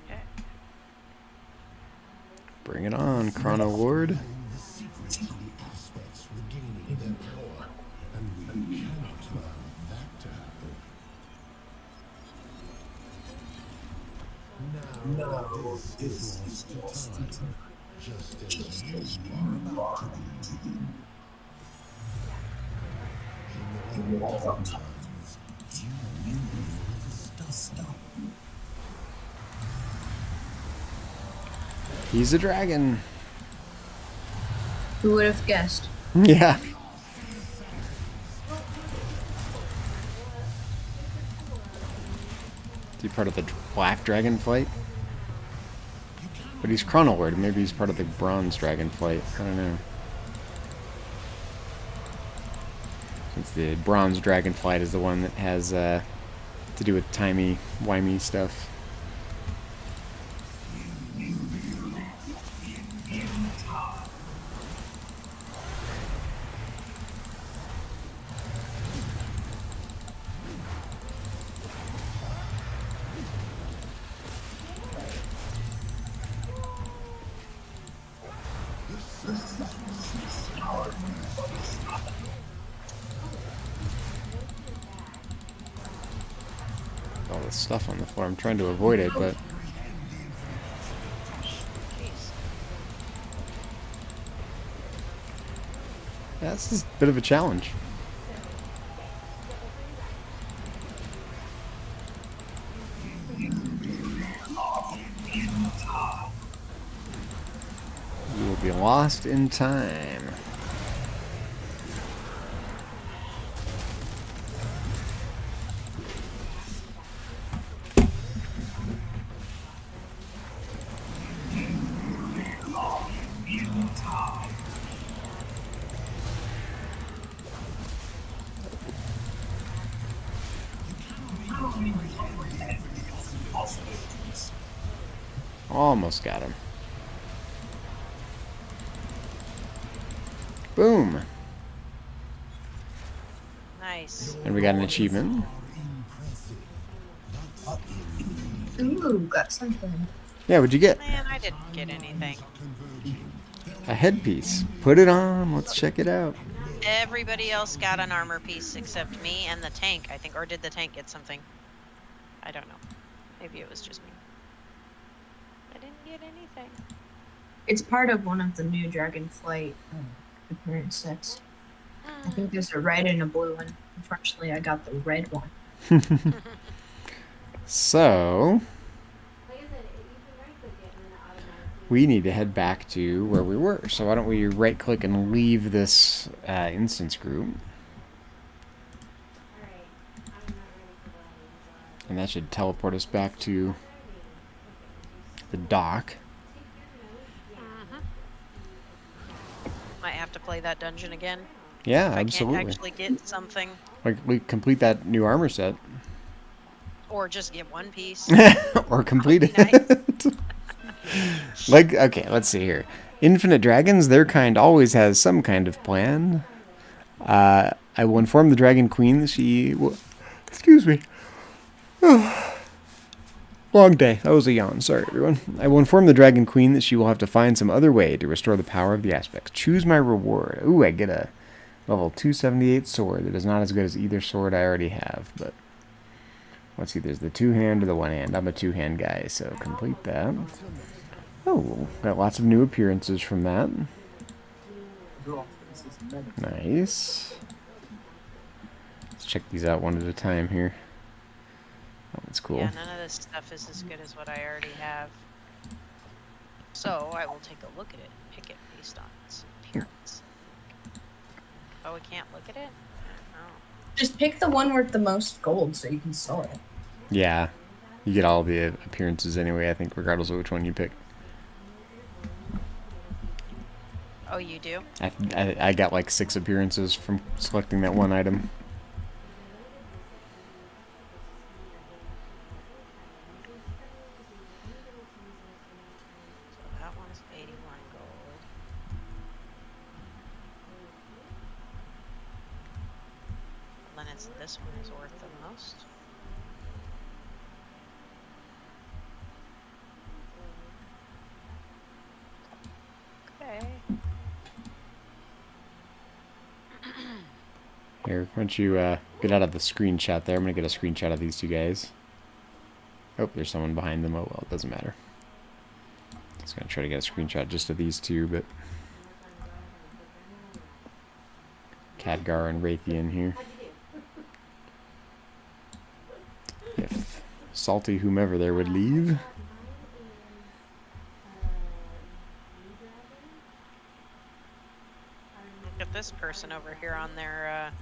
Okay. Bring it on, Chrono Lord. Now this is lost to time, just as you are about to be. In your own minds, you will be able to stop. He's a dragon. Who would have guessed? Yeah. Is he part of the Black Dragon flight? But he's Chrono Lord. Maybe he's part of the Bronze Dragon flight. I don't know. Since the Bronze Dragon flight is the one that has to do with timey-wimey stuff. All this stuff on the floor. I'm trying to avoid it, but yeah, this is a bit of a challenge. You will be lost in time. Almost got him. Boom. Nice. And we got an achievement. Ooh, got something. Yeah, what'd you get? Man, I didn't get anything. A headpiece. Put it on. Let's check it out. Everybody else got an armor piece except me and the tank, I think. Or did the tank get something? I don't know. Maybe it was just me. I didn't get anything. It's part of one of the new Dragonflight appearance sets. I think there's a red and a blue one. Unfortunately, I got the red one. So, we need to head back to where we were. So why don't we right-click and leave this instance group. And that should teleport us back to the dock. Might have to play that dungeon again. Yeah, if absolutely. I can't actually get something. Like, we complete that new armor set. Or just get one piece. Or complete it. Like, okay, let's see here. Infinite Dragons, their kind always has some kind of plan. I will inform the Dragon Queen that she will... Excuse me. Long day. That was a yawn. Sorry, everyone. I will inform the Dragon Queen that she will have to find some other way to restore the power of the aspects. Choose my reward. Ooh, I get a level 278 sword. That is not as good as either sword I already have, but... Let's see, there's the two-hand or the one-hand. I'm a two-hand guy, so complete that. Oh, got lots of new appearances from that. Nice. Let's check these out one at a time here. Oh, that's cool. Yeah, none of this stuff is as good as what I already have. So I will take a look at it and pick it based on its appearance. Oh, we can't look at it? Oh. Just pick the one worth the most gold so you can sell it. Yeah. You get all the appearances anyway, I think, regardless of which one you pick. Oh, you do? I got like 6 appearances from selecting that one item. So that one's 81 gold. And then it's this one is worth the most. Okay. Here, why don't you get out of the screenshot there. I'm going to get a screenshot of these 2 guys. Oh, there's someone behind them. Oh, well, it doesn't matter. Just going to try to get a screenshot just of these 2, but... Khadgar and Raytheon here. If Salty whomever there would leave. Look at this person over here on their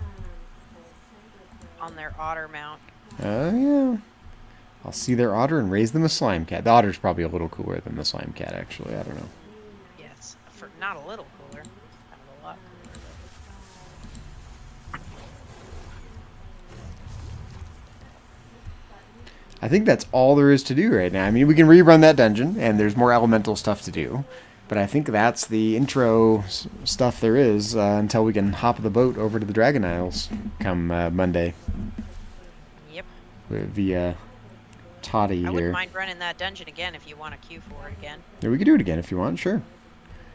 otter mount. Oh, yeah. I'll see their otter and raise them a slime cat. The otter's probably a little cooler than the slime cat, actually. I don't know. Yes, for not a little cooler, kind of a lot cooler. I think that's all there is to do right now. I mean, we can rerun that dungeon, and there's more elemental stuff to do. But I think that's the intro stuff there is until we can hop the boat over to the Dragon Isles come Monday. Yep. Via Toddy here. I wouldn't mind running that dungeon again if you want to queue for it again. Yeah, we could do it again if you want, sure.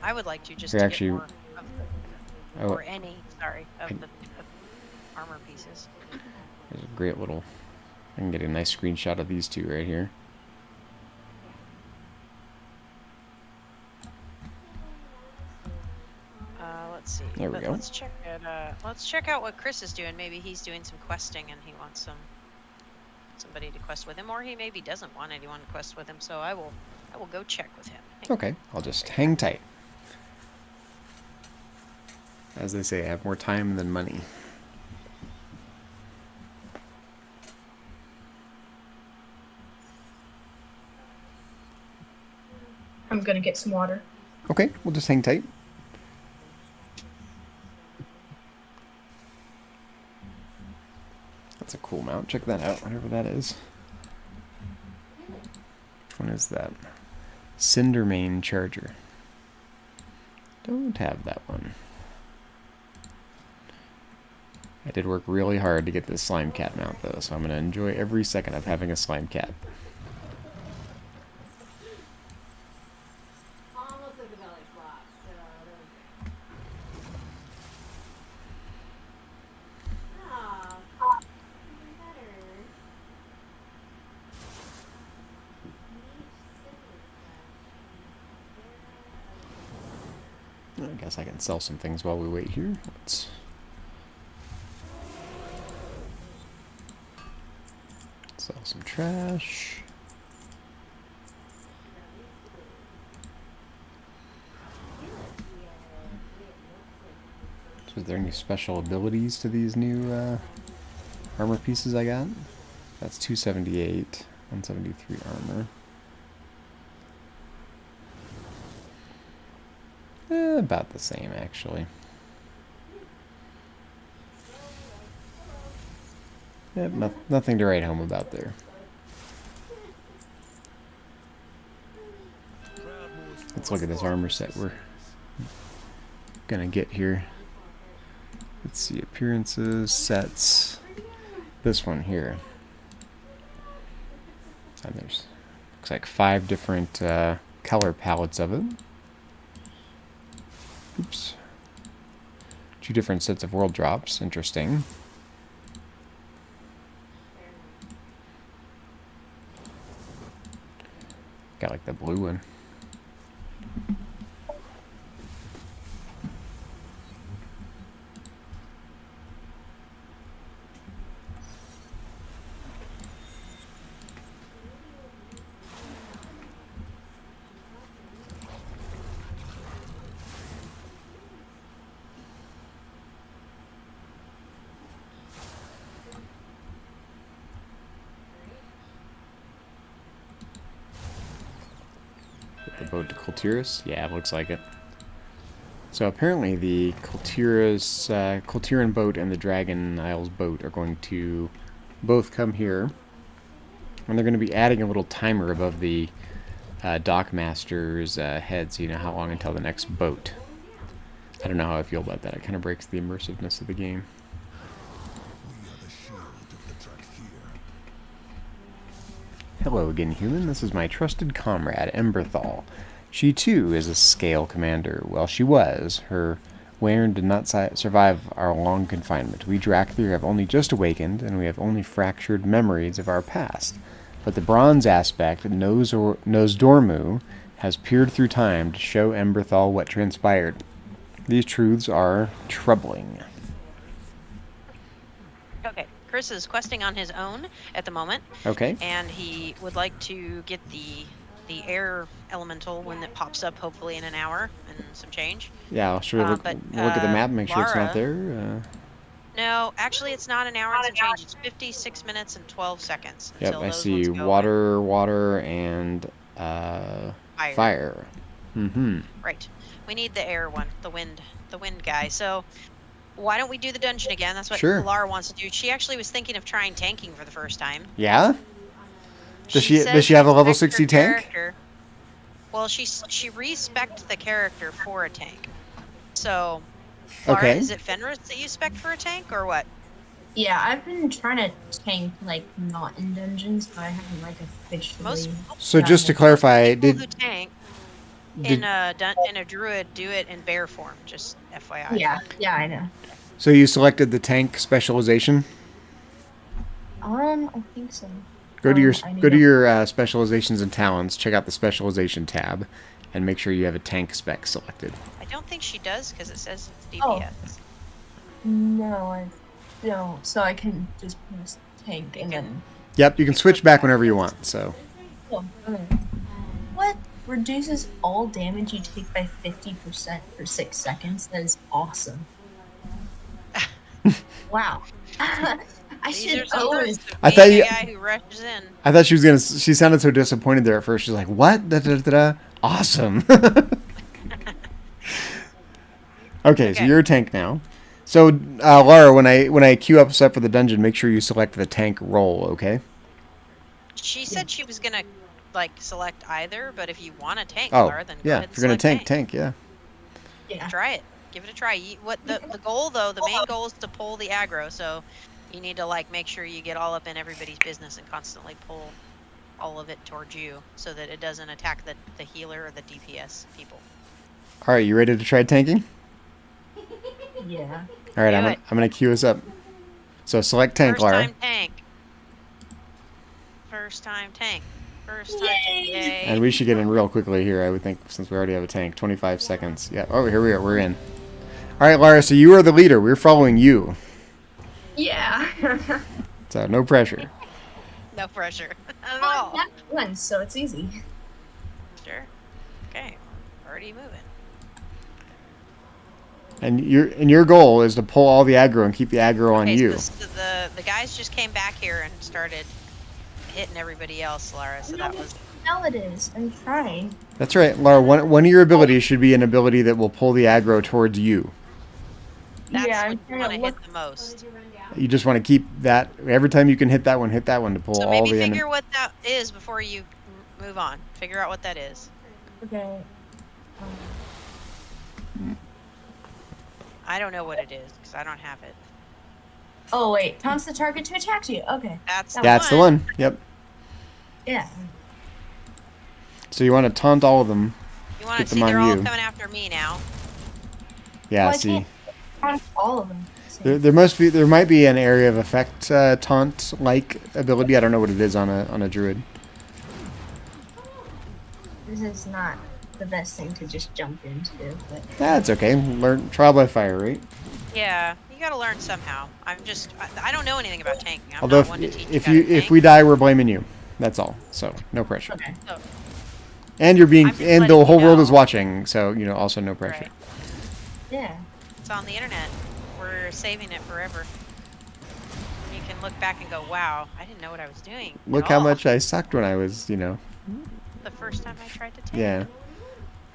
I would like to just We to actually- get more of the, or any, sorry, of the armor pieces. There's a great little... I can get a nice screenshot of these 2 right here. Let's see. There we go. Let's check out what Chris is doing. Maybe he's doing some questing and he wants somebody to quest with him, or he maybe doesn't want anyone to quest with him. So I will go check with him. Okay, I'll just hang tight. As they say, I have more time than money. I'm gonna get some water. Okay, we'll just hang tight. That's a cool mount. Check that out, whatever that is. Which one is that? Cindermane Charger. Don't have that one. I did work really hard to get this slime cat mount though, so I'm going to enjoy every second of having a slime cat. I guess I can sell some things while we wait here. Let's sell some trash. So is there any special abilities to these new armor pieces I got? That's 278, 173 armor. About the same, actually. Yep, nothing to write home about there. Let's look at this armor set we're gonna get here. Let's see, appearances, sets. This one here. And there's, looks like 5 different color palettes of it. Oops. 2 different sets of world drops. Interesting. Got like the blue one. the boat to Kultiras? Yeah, it looks like it. So apparently the Kultiran boat and the Dragon Isles boat are going to both come here. And they're going to be adding a little timer above the dockmaster's head, so you know how long until the next boat. I don't know how I feel about that. It kind of breaks the immersiveness of the game. Hello again, human. This is my trusted comrade, Emberthal. She, too, is a scale commander. Well, she was. Her Wayne did not survive our long confinement. We Drakthir have only just awakened, and we have only fractured memories of our past. But the bronze aspect, Dormu, has peered through time to show Emberthal what transpired. These truths are troubling. Okay, Chris is questing on his own at the moment. Okay. And he would like to get the air elemental when it pops up, hopefully in an hour and some change. Yeah, should we look at the map and make sure it's not there? No, actually it's not an hour and some change. It's 56 minutes and 12 seconds. Yep, I see water, and fire. Mm-hmm. Right. We need the air one, the wind guy. So why don't we do the dungeon again? That's what Lara wants to do. She actually was thinking of trying tanking for the first time. Yeah? Does she have a level 60 tank? Well, she respec'd the character for a tank. So, Lara, okay. Is it Fenris that you spec for a tank or what? Yeah, I've been trying to tank like not in dungeons, but I haven't like officially. So just to clarify, who tank in a druid do it in bear form? Just FYI. Yeah, I know. So you selected the tank specialization? I think so. Go to your specializations and talents. Check out the specialization tab, and make sure you have a tank spec selected. I don't think she does because it says it's DPS. Oh. No, I don't. So I can just press tank and then. Yep, you can switch back whenever you want. So. Oh, okay. What reduces all damage you take by 50% for 6 seconds? That is awesome. Wow. I should always. I thought you. Guy who rushes in. I thought she was gonna. She sounded so disappointed there at first. She's like, "What? Da, da, da, da. Awesome." Okay, so you're a tank now. So, Lara, when I queue up set for the dungeon, make sure you select the tank role. Okay. She said she was gonna select either, but if you want a tank, oh, Lara, then go yeah, ahead and if you're gonna select tank, yeah. Yeah. Try it. Give it a try. The goal though, the main goal is to pull the aggro. So. You need to make sure you get all up in everybody's business and constantly pull all of it towards you so that it doesn't attack the healer or the DPS people. All right, you ready to try tanking? Yeah. All right, I'm gonna queue us up. So select tank, Lara. First time tank. First time tank. First time. Yay! And we should get in real quickly here, I would think, since we already have a tank. 25 seconds. Yeah. Oh, here we are. We're in. All right, Lara. So you are the leader. We're following you. Yeah. So no pressure. No pressure at all. Not one, so it's easy. Sure. Okay. Already moving. And your goal is to pull all the aggro and keep the aggro on you. So the guys just came back here and started hitting everybody else, Lara. So that was. Now it is. I'm trying. That's right, Lara. One of your abilities should be an ability that will pull the aggro towards you. That's yeah, what you want to hit the most. You just want to keep that. Every time you can hit that one to pull all the. So maybe figure what that is before you move on. Figure out what that is. Okay. I don't know what it is because I don't have it. Oh wait, taunts the target to attack you. Okay. That's the one. Yep. Yeah. So you want to taunt all of them. You want to see they're all coming after me now. Yeah. Well, see. Taunt all of them. There might be an area of effect taunt like ability. I don't know what it is on a druid. This is not the best thing to just jump into, but That's okay. Learn trial by fire, right? Yeah, you gotta learn somehow. I don't know anything about tanking. I'm Although not one to teach if we die, we're blaming you. That's all. So no pressure. Okay. So, and the whole world is watching, so also no pressure. Right. Yeah. It's on the internet. We're saving it forever. You can look back and go, "Wow, I didn't know what I was doing." Look how much I sucked when I was, The first time I tried to tank. Yeah.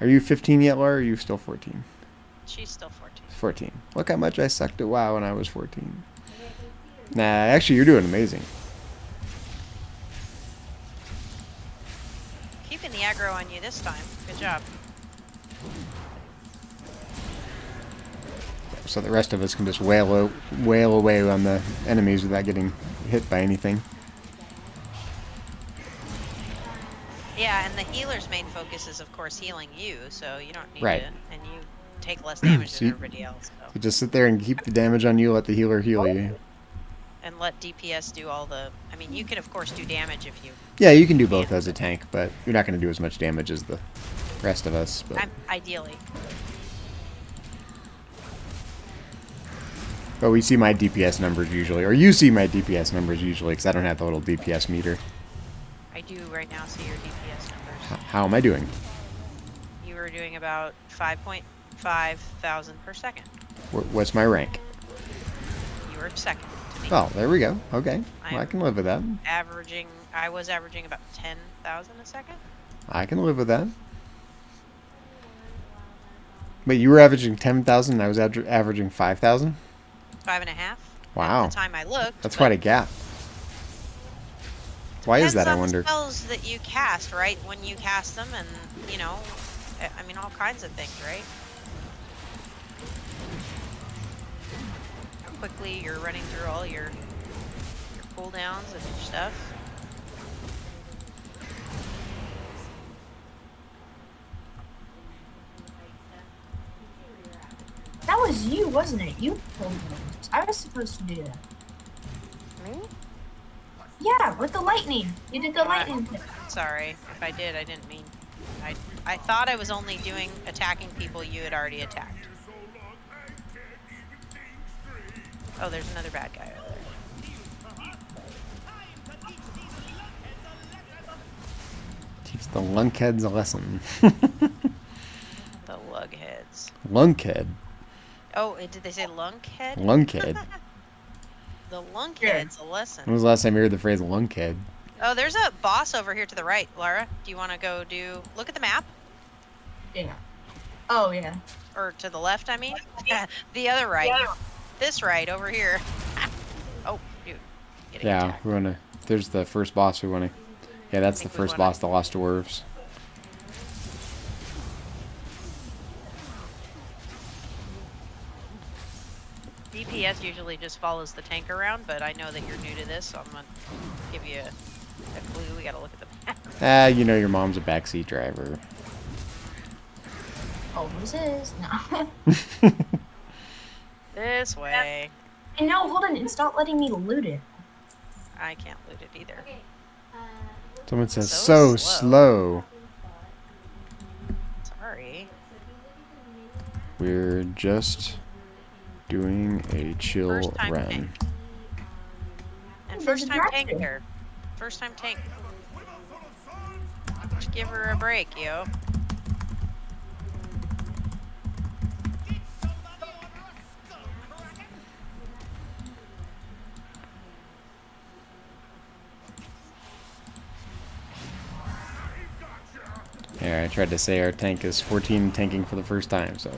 Are you 15 yet, Laura, or are you still 14? She's still 14. 14. Look how much I sucked at WoW when I was 14. Nah, actually, you're doing amazing. Keeping the aggro on you this time. Good job. So the rest of us can just wail away on the enemies without getting hit by anything. Yeah, and the healer's main focus is, of course, healing you, so you don't need Right. to, and you take less damage So than you- everybody else. So. You just sit there and keep the damage on you, let the healer heal you. And let DPS do all the... I mean, you can, of course, do damage if you... Yeah, you can do both as a tank, but you're not going to do as much damage as the rest of us. But, ideally. but we see my DPS numbers usually, or you see my DPS numbers usually, because I don't have the little DPS meter. I do right now see your DPS numbers. How am I doing? You were doing about 5.5 thousand per second. What's my rank? You were second to me. Oh, there we go. Okay, well, I can live with that. I was averaging about 10,000 a second. I can live with that. But you were averaging 10,000, and I was averaging 5,000? 5.5. Wow. At the time I looked. That's quite a gap. Why is that, I wonder? Depends on the spells that you cast, right? When you cast them, and, you know, I mean, all kinds of things, right? How quickly you're running through all your cooldowns and stuff. That was you, wasn't it? You pulled me. I was supposed to do that. Me? Yeah, with the lightning. You did the lightning. Sorry. If I did, I didn't mean... I thought I was only attacking people you had already attacked. Oh, there's another bad guy over there. Teach the lunkheads a lesson. The lugheads. Lunkhead. Oh, did they say lunkhead? Lunkhead. The lunkhead's a lesson. When was the last time you heard the phrase lunkhead? Oh, there's a boss over here to the right, Lara. Do you want to go look at the map? Yeah. Oh, yeah. Or to the left, I mean? The other right. This right, over here. Oh, dude. Yeah, we wanna... There's the first boss we wanna... Yeah, that's the first boss, the Lost Dwarves. DPS usually just follows the tank around, but I know that you're new to this, so I'm going to give you a clue. We got to look at the map. You know your mom's a backseat driver. Always is. No. This way. And no, hold on. Stop letting me loot it. I can't loot it either. Someone says, so slow. Sorry. We're just doing a chill First-time run. tank. And first time tank here. First time tank. Just give her a break, yo. Yeah, I tried to say our tank is 14 tanking for the first time, so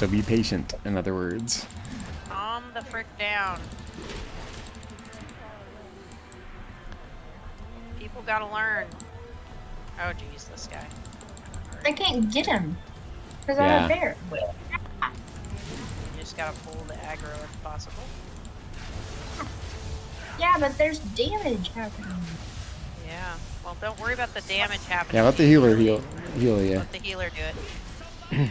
be patient, in other words. Calm the frick down. People gotta learn. Oh geez, this guy. I can't get him. Because I'm Yeah. a bear. You just gotta pull the aggro if possible. Yeah, but there's damage happening. Yeah. Well, don't worry about the damage happening. Yeah, let the healer heal you. Let the healer do it.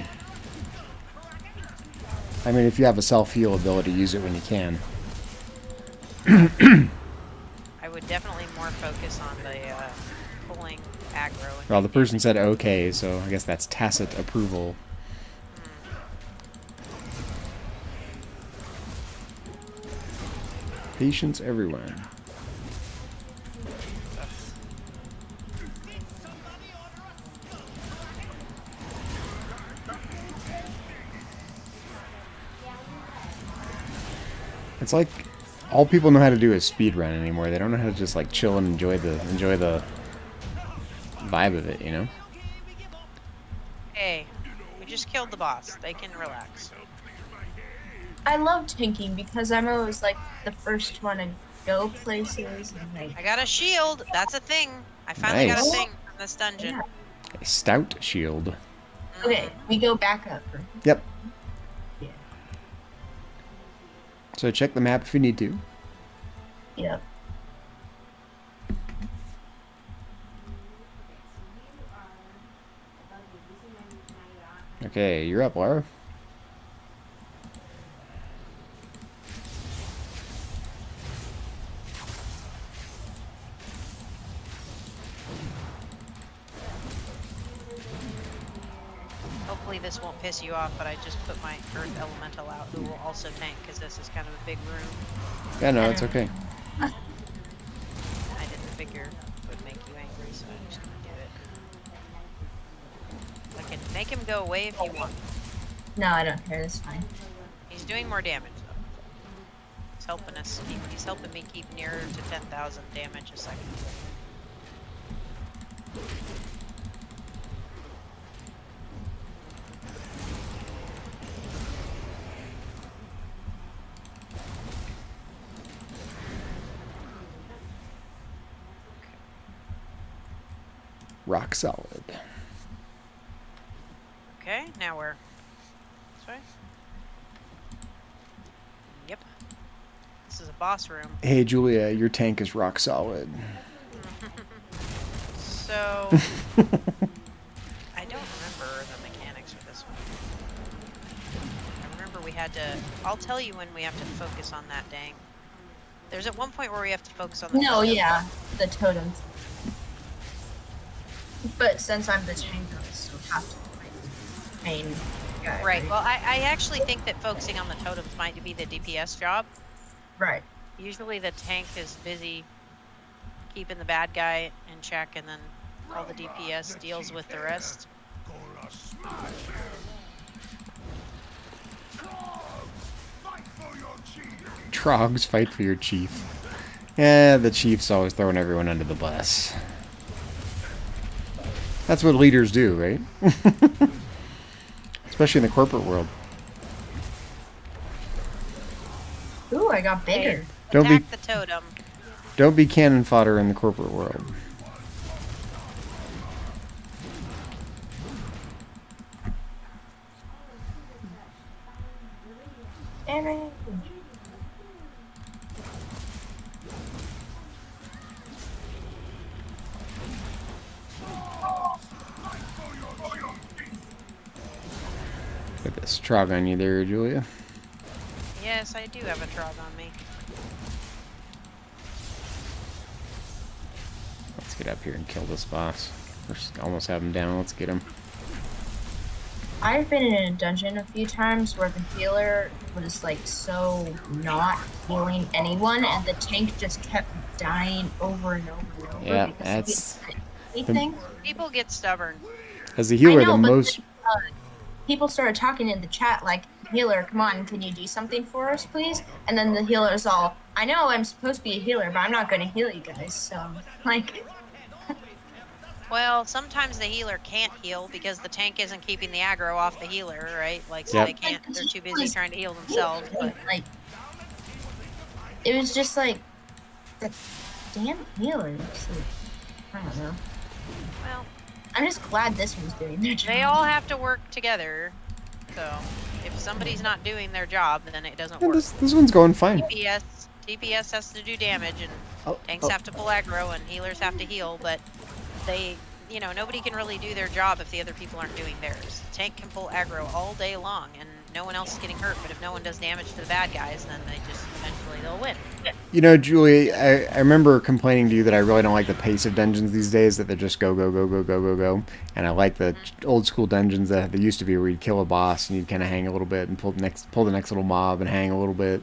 I mean, if you have a self-heal ability, use it when you can. I would definitely more focus on the pulling aggro. And Well, the person said okay, so I guess that's tacit approval. Patience, everyone. It's like all people know how to do is speedrun anymore. They don't know how to just like chill and enjoy the vibe of it, you know? Hey, just killed the boss. They can relax. I love tanking because I'm always like the first one to go places and like. I got a shield. That's a thing. I finally got a Nice. thing from this dungeon. Yeah. A stout shield. Okay, we go back up. Right? Yep. Yeah. So check the map if you need to. Yep. Okay, you're up, Laura. Hopefully this won't piss you off, but I just put my Earth Elemental out, who will also tank, because this is kind of a big room. Yeah, no, it's okay. I didn't figure it would make you angry, so I'm just going to do it. I can make him go away if you want. No, I don't care. That's fine. He's doing more damage, though. He's helping us. He's helping me keep nearer to 10,000 damage a second. Rock solid. Okay, now we're this way. Yep. This is a boss room. Hey, Julia, your tank is rock solid. So I don't remember the mechanics for this one. I remember we had to. I'll tell you when we have to focus on that dang. There's at one point where we have to focus on the. No, totem. yeah, the totems. But since I'm the tank, I still have to fight the main guy. Right. Well, I actually think that focusing on the totems might be the DPS job. Right. Usually the tank is busy keeping the bad guy in check, and then all the DPS deals with the rest. Trogs, fight for your chief. Yeah, the chief's always throwing everyone under the bus. That's what leaders do, right? Especially in the corporate world. Ooh, I got bigger. Don't be Attack the totem. Don't be cannon fodder in the corporate world. Aaron. Get this trog on you there, Julia. Yes, I do have a trog on me. Let's get up here and kill this boss. We're almost have him down. Let's get him. I've been in a dungeon a few times where the healer was like so not healing anyone, and the tank just kept dying over and over and over. Yeah, because that's anything. People get stubborn. As a healer, I know, the but most. then, people started talking in the chat like, "Healer, come on, can you do something for us, please?" And then the healer's all, "I know I'm supposed to be a healer, but I'm not going to heal you guys." So, like. Well, sometimes the healer can't heal because the tank isn't keeping the aggro off the healer, right? Like, so Yep. they can't. They're too busy trying to heal themselves. But Like, it was just like the damn healer. So, I don't know. well, I'm just glad this one's doing their job. they all have to work together. So if somebody's not doing their job, then it doesn't Yeah, work. this one's going fine. DPS has to do damage, and Oh, tanks have to pull aggro, and healers have to heal. But they, nobody can really do their job if the other people aren't doing theirs. The tank can pull aggro all day long, and no one else is getting hurt. But if no one does damage to the bad guys, then they just eventually they'll win. You know, Julie, I remember complaining to you that I really don't like the pace of dungeons these days, that they're just go, go, go, go, go, go, go. And I like the old school dungeons that they used to be where you'd kill a boss and you'd kind of hang a little bit and pull the next little mob and hang a little bit.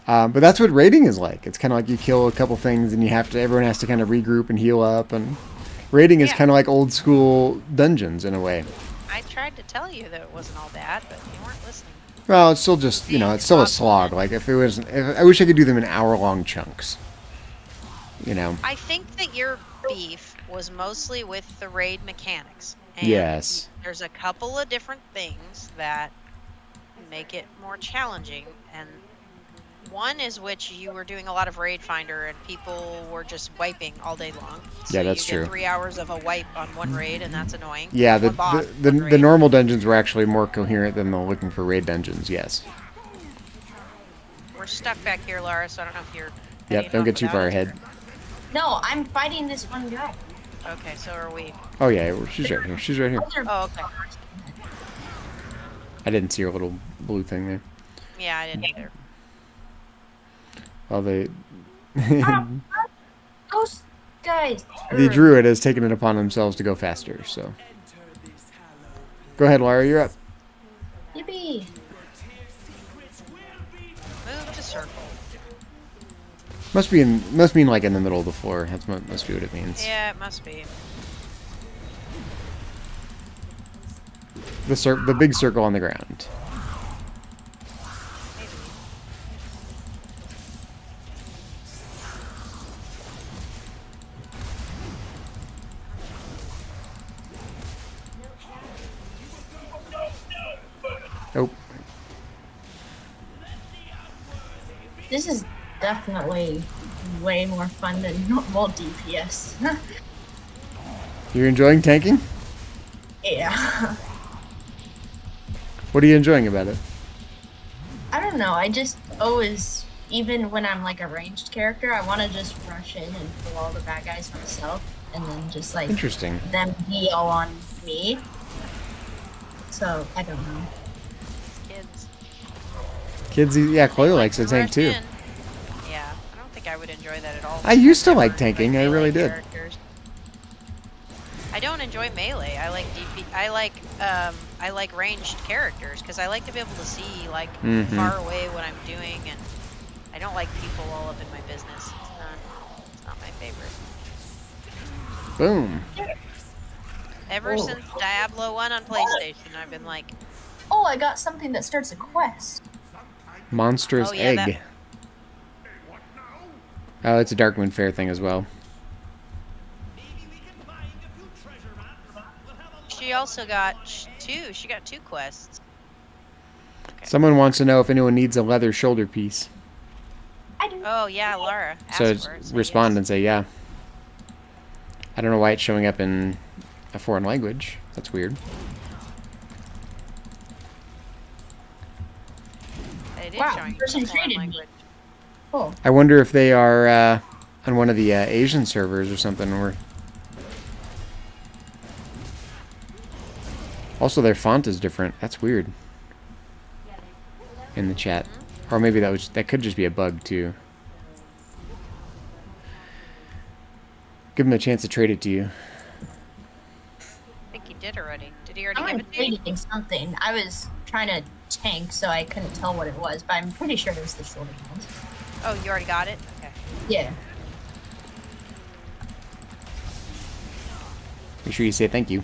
But that's what raiding is like. It's kind of like you kill a couple things and everyone has to kind of regroup and heal up. And raiding is kind of like old school dungeons in a way. I tried to tell you that it wasn't all bad, but you weren't listening. Well, it's still just, it's still a slog. Like, if I wish I could do them in hour-long chunks. I think that your beef was mostly with the raid mechanics. And Yes. there's a couple of different things that make it more challenging, and one is which you were doing a lot of raid finder and people were just wiping all day long. So Yeah, that's you get true. 3 hours of a wipe on one raid, and that's annoying. Yeah, One boss, the one raid. normal dungeons were actually more coherent than the looking for raid dungeons. Yes. We're stuck back here, Laura, so I don't know if you're... Yep. Don't get too far ahead. No, I'm fighting this one guy. Okay, so are we. Oh yeah, she's right here. She's right here. Oh, okay. I didn't see her little blue thing there. Yeah, I didn't either. Oh, the Ghost guys. the druid has taken it upon themselves to go faster. So go ahead, Laura. You're up. Yippee. Move to circle. Must mean like in the middle of the floor. Must be what it means. Yeah, it must be. The big circle on the ground. Maybe. Oh. This is definitely way more fun than normal DPS. You're enjoying tanking? Yeah. What are you enjoying about it? I don't know. I just always, even when I'm like a ranged character, I want to just rush in and kill all the bad guys myself, and then just like Interesting. them heal on me. So I don't know. Kids, yeah, Chloe likes to tank Rush too. in. Yeah, I don't think I would enjoy that at all. I used to I've like never tanking. I enjoyed really melee did. characters. I don't enjoy melee. I like DP. I like ranged characters because I like to be able to see like far away what I'm doing, and I don't like people all up in my business. It's not my favorite. Boom. Ever since Diablo 1 on PlayStation, I've been like, Oh, I got something that starts a quest. Monstrous Oh, yeah, egg. Oh, it's a Darkmoon Fair thing as well. she also got two. She got 2 quests. Okay. Someone wants to know if anyone needs a leather shoulder piece. I do. Oh yeah, Laura. So Ask for it, say respond yes. and say yeah. I don't know why it's showing up in a foreign language. That's weird. It is Wow, showing person in foreign traded me. language. Cool. I wonder if they are on one of the Asian servers or something. Or also their font is different. That's weird. In the chat, or maybe that could just be a bug too. Give him a chance to trade it to you. I think he did already. Did he already I'm give it to you? trading something. I was trying to tank, so I couldn't tell what it was, but I'm pretty sure it was the shoulder ones. Oh, you already got it? Okay. Yeah. Make sure you say thank you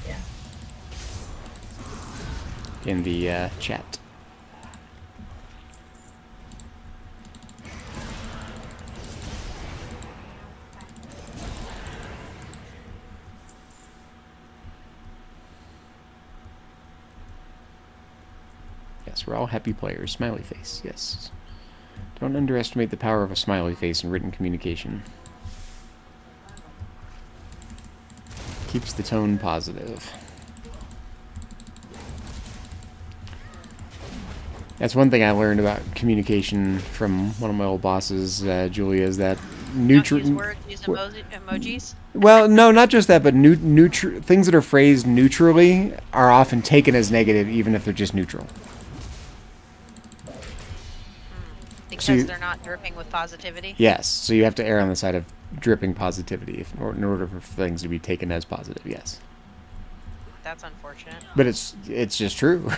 Yeah. in the chat. Yes, we're all happy players. Smiley face, yes. Don't underestimate the power of a smiley face in written communication. Keeps the tone positive. That's one thing I learned about communication from one of my old bosses, Julia, is that Don't use words, use emojis. well, no, not just that, but things that are phrased neutrally are often taken as negative, even if they're just neutral. Because they're not dripping with positivity? Yes, so you have to err on the side of dripping positivity in order for things to be taken as positive, yes. That's unfortunate. But it's just true.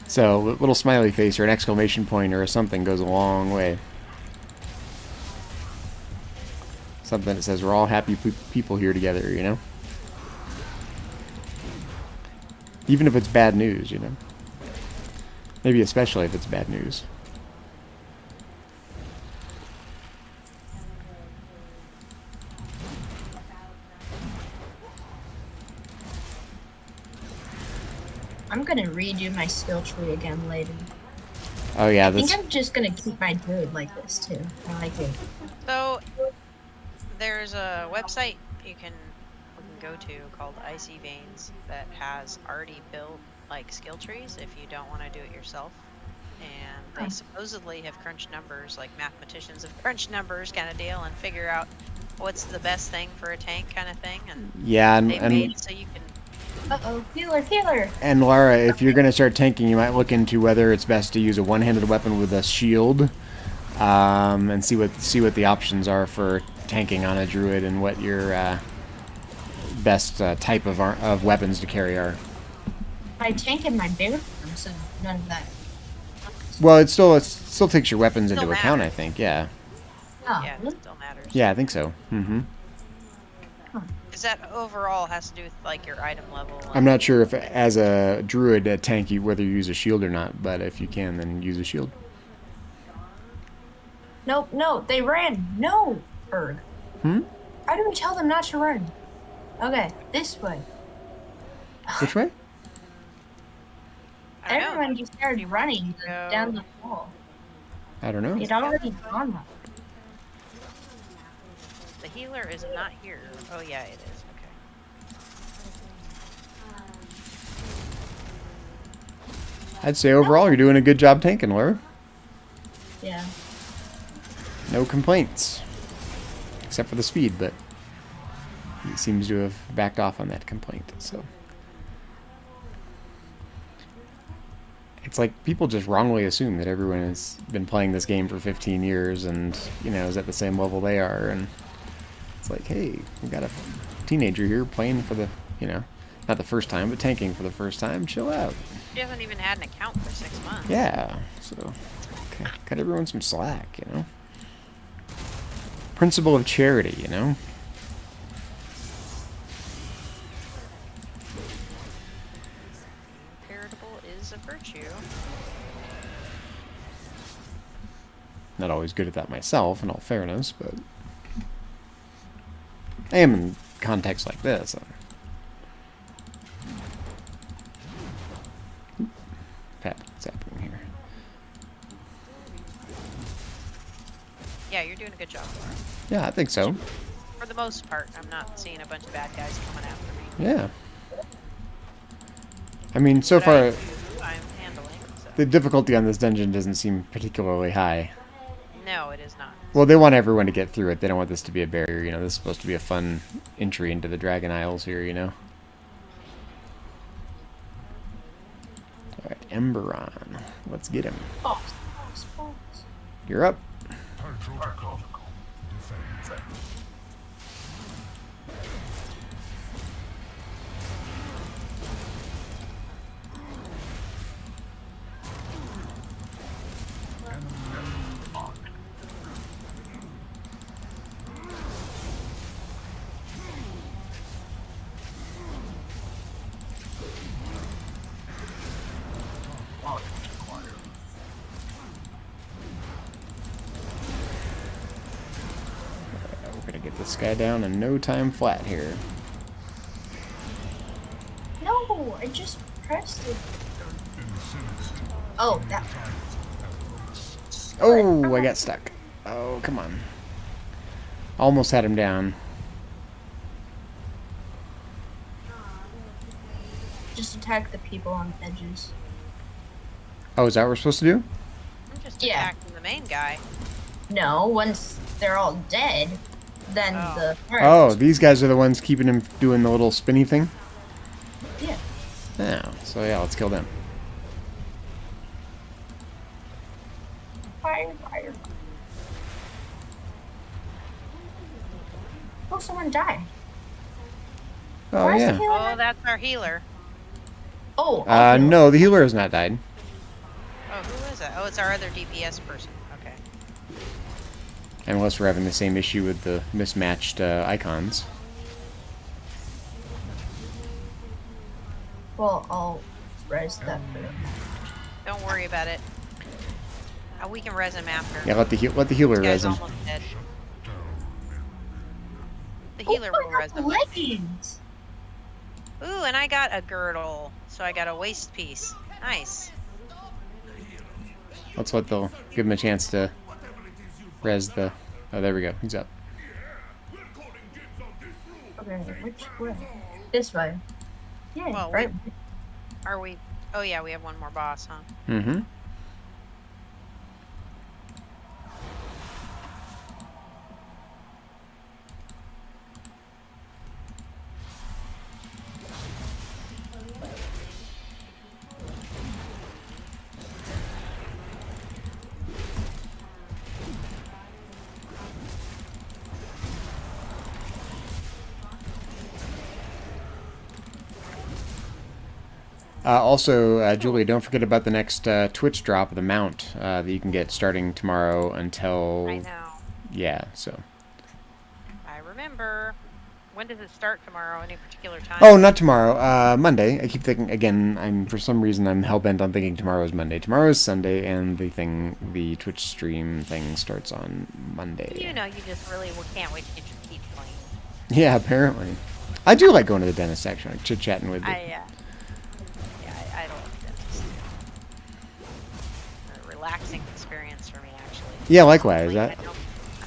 So a little smiley face or an exclamation point or something goes a long way. Something that says we're all happy people here together, you know? Even if it's bad news, you know? Maybe especially if it's bad news. I'm gonna redo my skill tree again later. Oh yeah, I think that's I'm just gonna keep my druid like this too. I like it. So there's a website we can go to called Icy Veins that has already built like skill trees if you don't want to do it yourself. And they supposedly have crunched numbers, like mathematicians have crunched numbers kind of deal, and figure out what's the best thing for a tank kind of thing. And yeah, they made it so you can. Uh-oh, healer. and Lara, if you're gonna start tanking, you might look into whether it's best to use a one-handed weapon with a shield, and see what the options are for tanking on a druid and what your best type of weapons to carry are. I tank in my bear form, so none of that. Well, it still takes your weapons Still into account, I matters. think. Yeah. Oh, Yeah, really? it still matters. Yeah, I think so. Mm-hmm. Is that overall has to do with like your item level? I'm not sure if, as a druid, a tank, whether you use a shield or not, but if you can, then use a shield. No, they ran. No, Berg. Hmm? How do we tell them not to run? Okay, this way. Which way? I don't know. Everyone just started running go- down the hall. I don't know. It already gone up. The healer is not here. Oh yeah, it is. Okay. I'd say overall, you're doing a good job tanking, Laura. Yeah. No complaints. Except for the speed, but he seems to have backed off on that complaint, so. It's like people just wrongly assume that everyone has been playing this game for 15 years and, you know, is at the same level they are. And it's like, hey, we got a teenager here playing for the, you know, not the first time, but tanking for the first time. Chill out. She hasn't even had an account for 6 months. Yeah, so okay, cut everyone some slack, you know. Principle of charity, you know. Charitable is a virtue. Not always good at that myself, in all fairness, but I am in contexts like this. What's happening here? Yeah, you're doing a good job, Laura. Yeah, I think so. For the most part, I'm not seeing a bunch of bad guys coming after me. Yeah. I mean, so What far, I'm handling. So. the difficulty on this dungeon doesn't seem particularly high. No, it is not. Well, they want everyone to get through it. They don't want this to be a barrier, you know. This is supposed to be a fun entry into the Dragon Isles here, you know. Alright, Emberon. Let's get him. You're up. We're gonna get this guy down in no time flat here. No, I just pressed it. Oh, that. Oh, I got stuck. Oh, come on. Almost had him down. Just attack the people on the edges. Oh, is that what we're supposed to do? I'm just Yeah. attacking the main guy. No, once they're all dead, then the Oh, these guys are the ones keeping him doing the little spinny thing? Yeah. Yeah, so yeah, let's kill them. Fire. Oh, someone died. Oh, Why is the yeah. healer Oh, that's our healer. Oh, No, the healer has not died. Oh, who is that? Oh, it's our other DPS person. Okay. Unless we're having the same issue with the mismatched icons. well, I'll res that. Don't worry about it. We can res him after. Yeah, let the healer This res guy's him. almost dead. The healer will res him. Leggings. Ooh, and I got a girdle, so I got a waist piece. Nice. That's what they'll give him a chance to res the... Oh, there we go. He's up. Okay, which way? This way. Yeah, Well, right. Are we? Oh yeah, we have one more boss, huh? Mm-hmm. Also, Julie, don't forget about the next Twitch drop of the mount that you can get starting tomorrow until... I know. Yeah, so... I remember. When does it start tomorrow? Any particular time? Oh, not tomorrow. Monday. I keep thinking, again, for some reason, I'm hell-bent on thinking tomorrow is Monday. Tomorrow is Sunday, and the Twitch stream thing starts on Monday. You know, you just really can't wait to get your teeth cleaned. Yeah, apparently. I do like going to the dentist, actually, like chit-chatting with you. I don't like dentists. A relaxing experience for me, actually. Yeah, likewise. I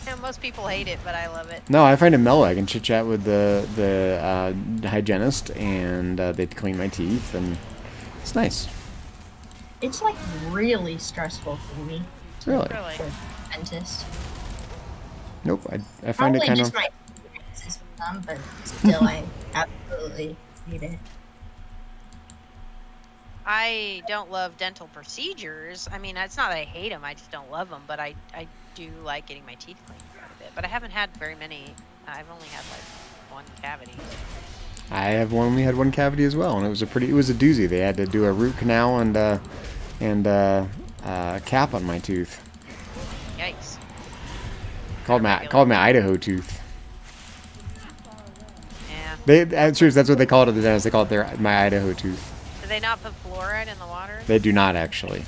know most people hate it, but I love it. No, I find it mellow. I can chit-chat with the hygienist, and they clean my teeth, and it's nice. It's like really stressful for me. Really? Dentist. Nope. I find it kind of... Probably just my experiences with them, but still, I absolutely hate it. I don't love dental procedures. I mean, it's not that I hate them. I just don't love them. But I do like getting my teeth cleaned quite a bit. But I haven't had very many. I've only had like one cavity. I have only had one cavity as well, and it was a doozy. They had to do a root canal and a cap on my tooth. Yikes. Called my Idaho tooth. Yeah. Seriously, that's what they call it at the dentist. They call it my Idaho tooth. Do they not put fluoride in the water? They do not, actually.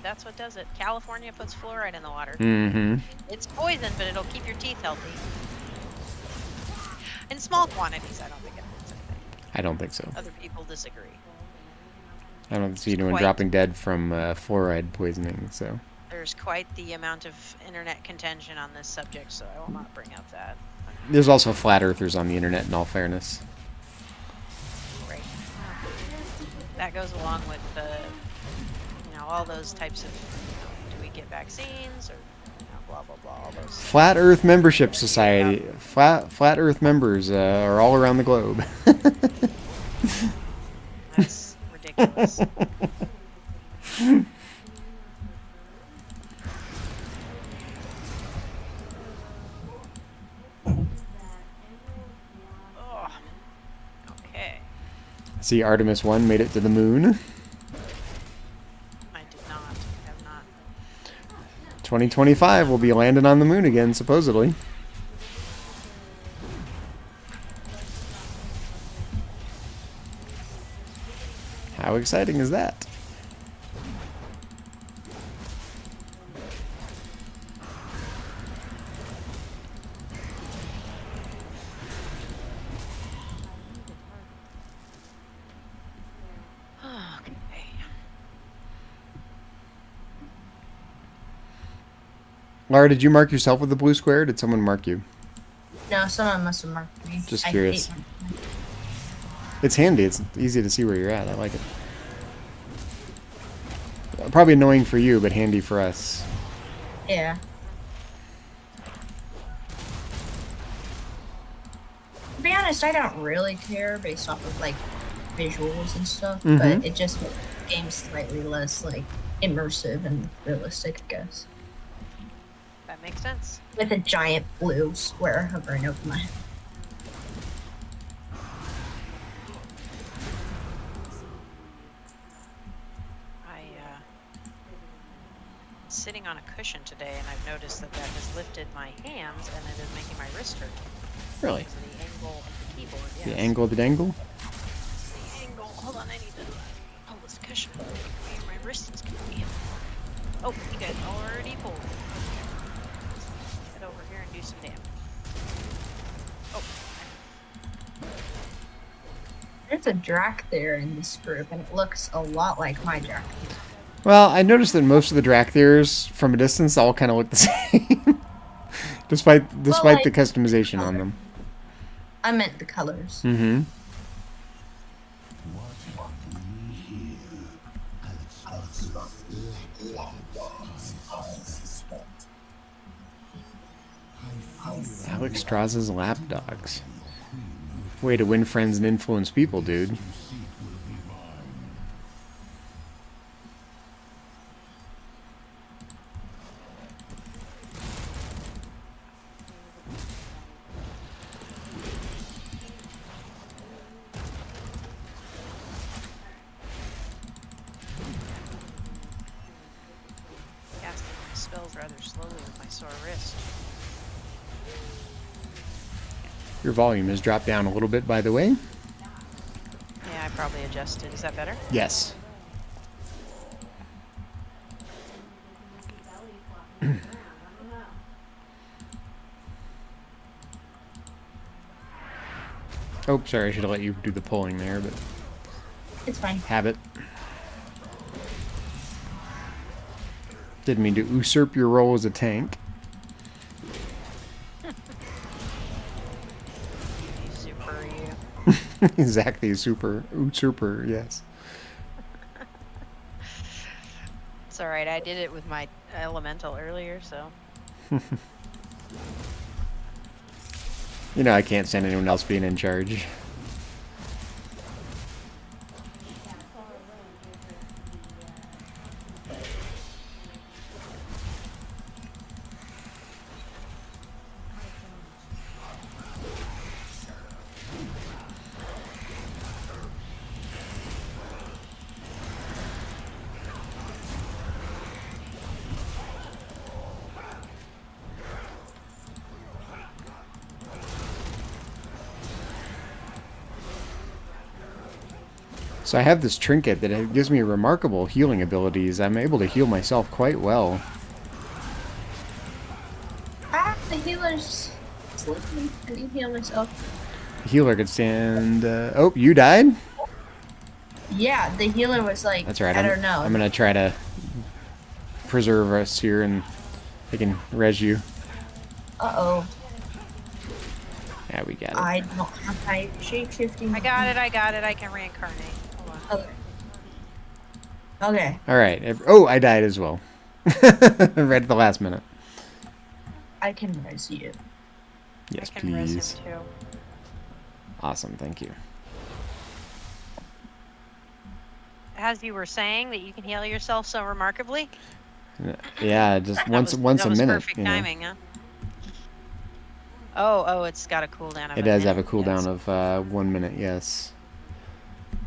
That's what does it. California puts fluoride in the water. Mm-hmm. It's poison, but it'll keep your teeth healthy. In small quantities, I don't think it hurts anything. I don't think so. Other people disagree. I don't see anyone dropping dead from fluoride poisoning, so... There's quite the amount of internet contention on this subject, so I will not bring up that. There's also flat earthers on the internet, in all fairness. Right. That goes along with all those types of, do we get vaccines or blah blah blah, all those. Flat Earth Membership Society. Flat Earth members are all around the globe. That's ridiculous. Oh, okay. See, Artemis 1 made it to the moon. 2025 will be landing on the moon again, supposedly. How exciting is that? Laura, did you mark yourself with the blue square, or did someone mark you? No, someone must have marked me. Just curious. It's handy. It's easy to see where you're at. I like it. Probably annoying for you, but handy for us. Yeah. To be honest, I don't really care based off of, like, visuals and stuff, but it just makes the game slightly less, like, immersive and realistic, I guess. That makes sense. With a giant blue square hovering over my head. Sitting on a cushion today, and I've noticed that has lifted my hands, and it is making my wrist hurt. Really? Because of the angle of the keyboard, yes. The angle of the dangle? The angle. Hold on, I need to pull this cushion. My wrist is gonna be. Oh, you guys already pulled it. Head over here and do some damage. Oh. There's a Drac there in this group, and it looks a lot like my Drac. Well, I noticed that most of the Drakthers from a distance all kind of look the same, despite like, the customization on them. I meant the colors. Mm-hmm. Alex Strauss's lapdogs. Way to win friends and influence people, dude. Casting my spells rather slowly with my sore wrist. Your volume has dropped down a little bit, by the way. Yeah, I probably adjusted. Is that better? Yes. Oh, sorry, I should have let you do the pulling there, but It's fine. habit. Didn't mean to usurp your role as a tank. Super you. Exactly, usurper, yes. It's alright, I did it with my elemental earlier, so. You know I can't stand anyone else being in charge. So I have this trinket that gives me remarkable healing abilities. I'm able to heal myself quite well. Ah, the healer's sleeping. I need to heal myself. The healer could stand... oh, you died? Yeah, the healer was like, That's right. I don't know. I'm going to try to preserve us here and I can res you. Uh-oh. Yeah, we got it. I don't have my shape-shifting. I got it, I can reincarnate. Hold on. Okay. Okay. All right. Oh, I died as well. Right at the last minute. I can res you. Yes, I can res please. him too. Awesome, thank you. As you were saying that you can heal yourself so remarkably. Yeah, just That once was a minute. Perfect You know. timing, huh? Oh, it's got a cooldown of It a does have a minute, cooldown yes. of 1 minute, yes.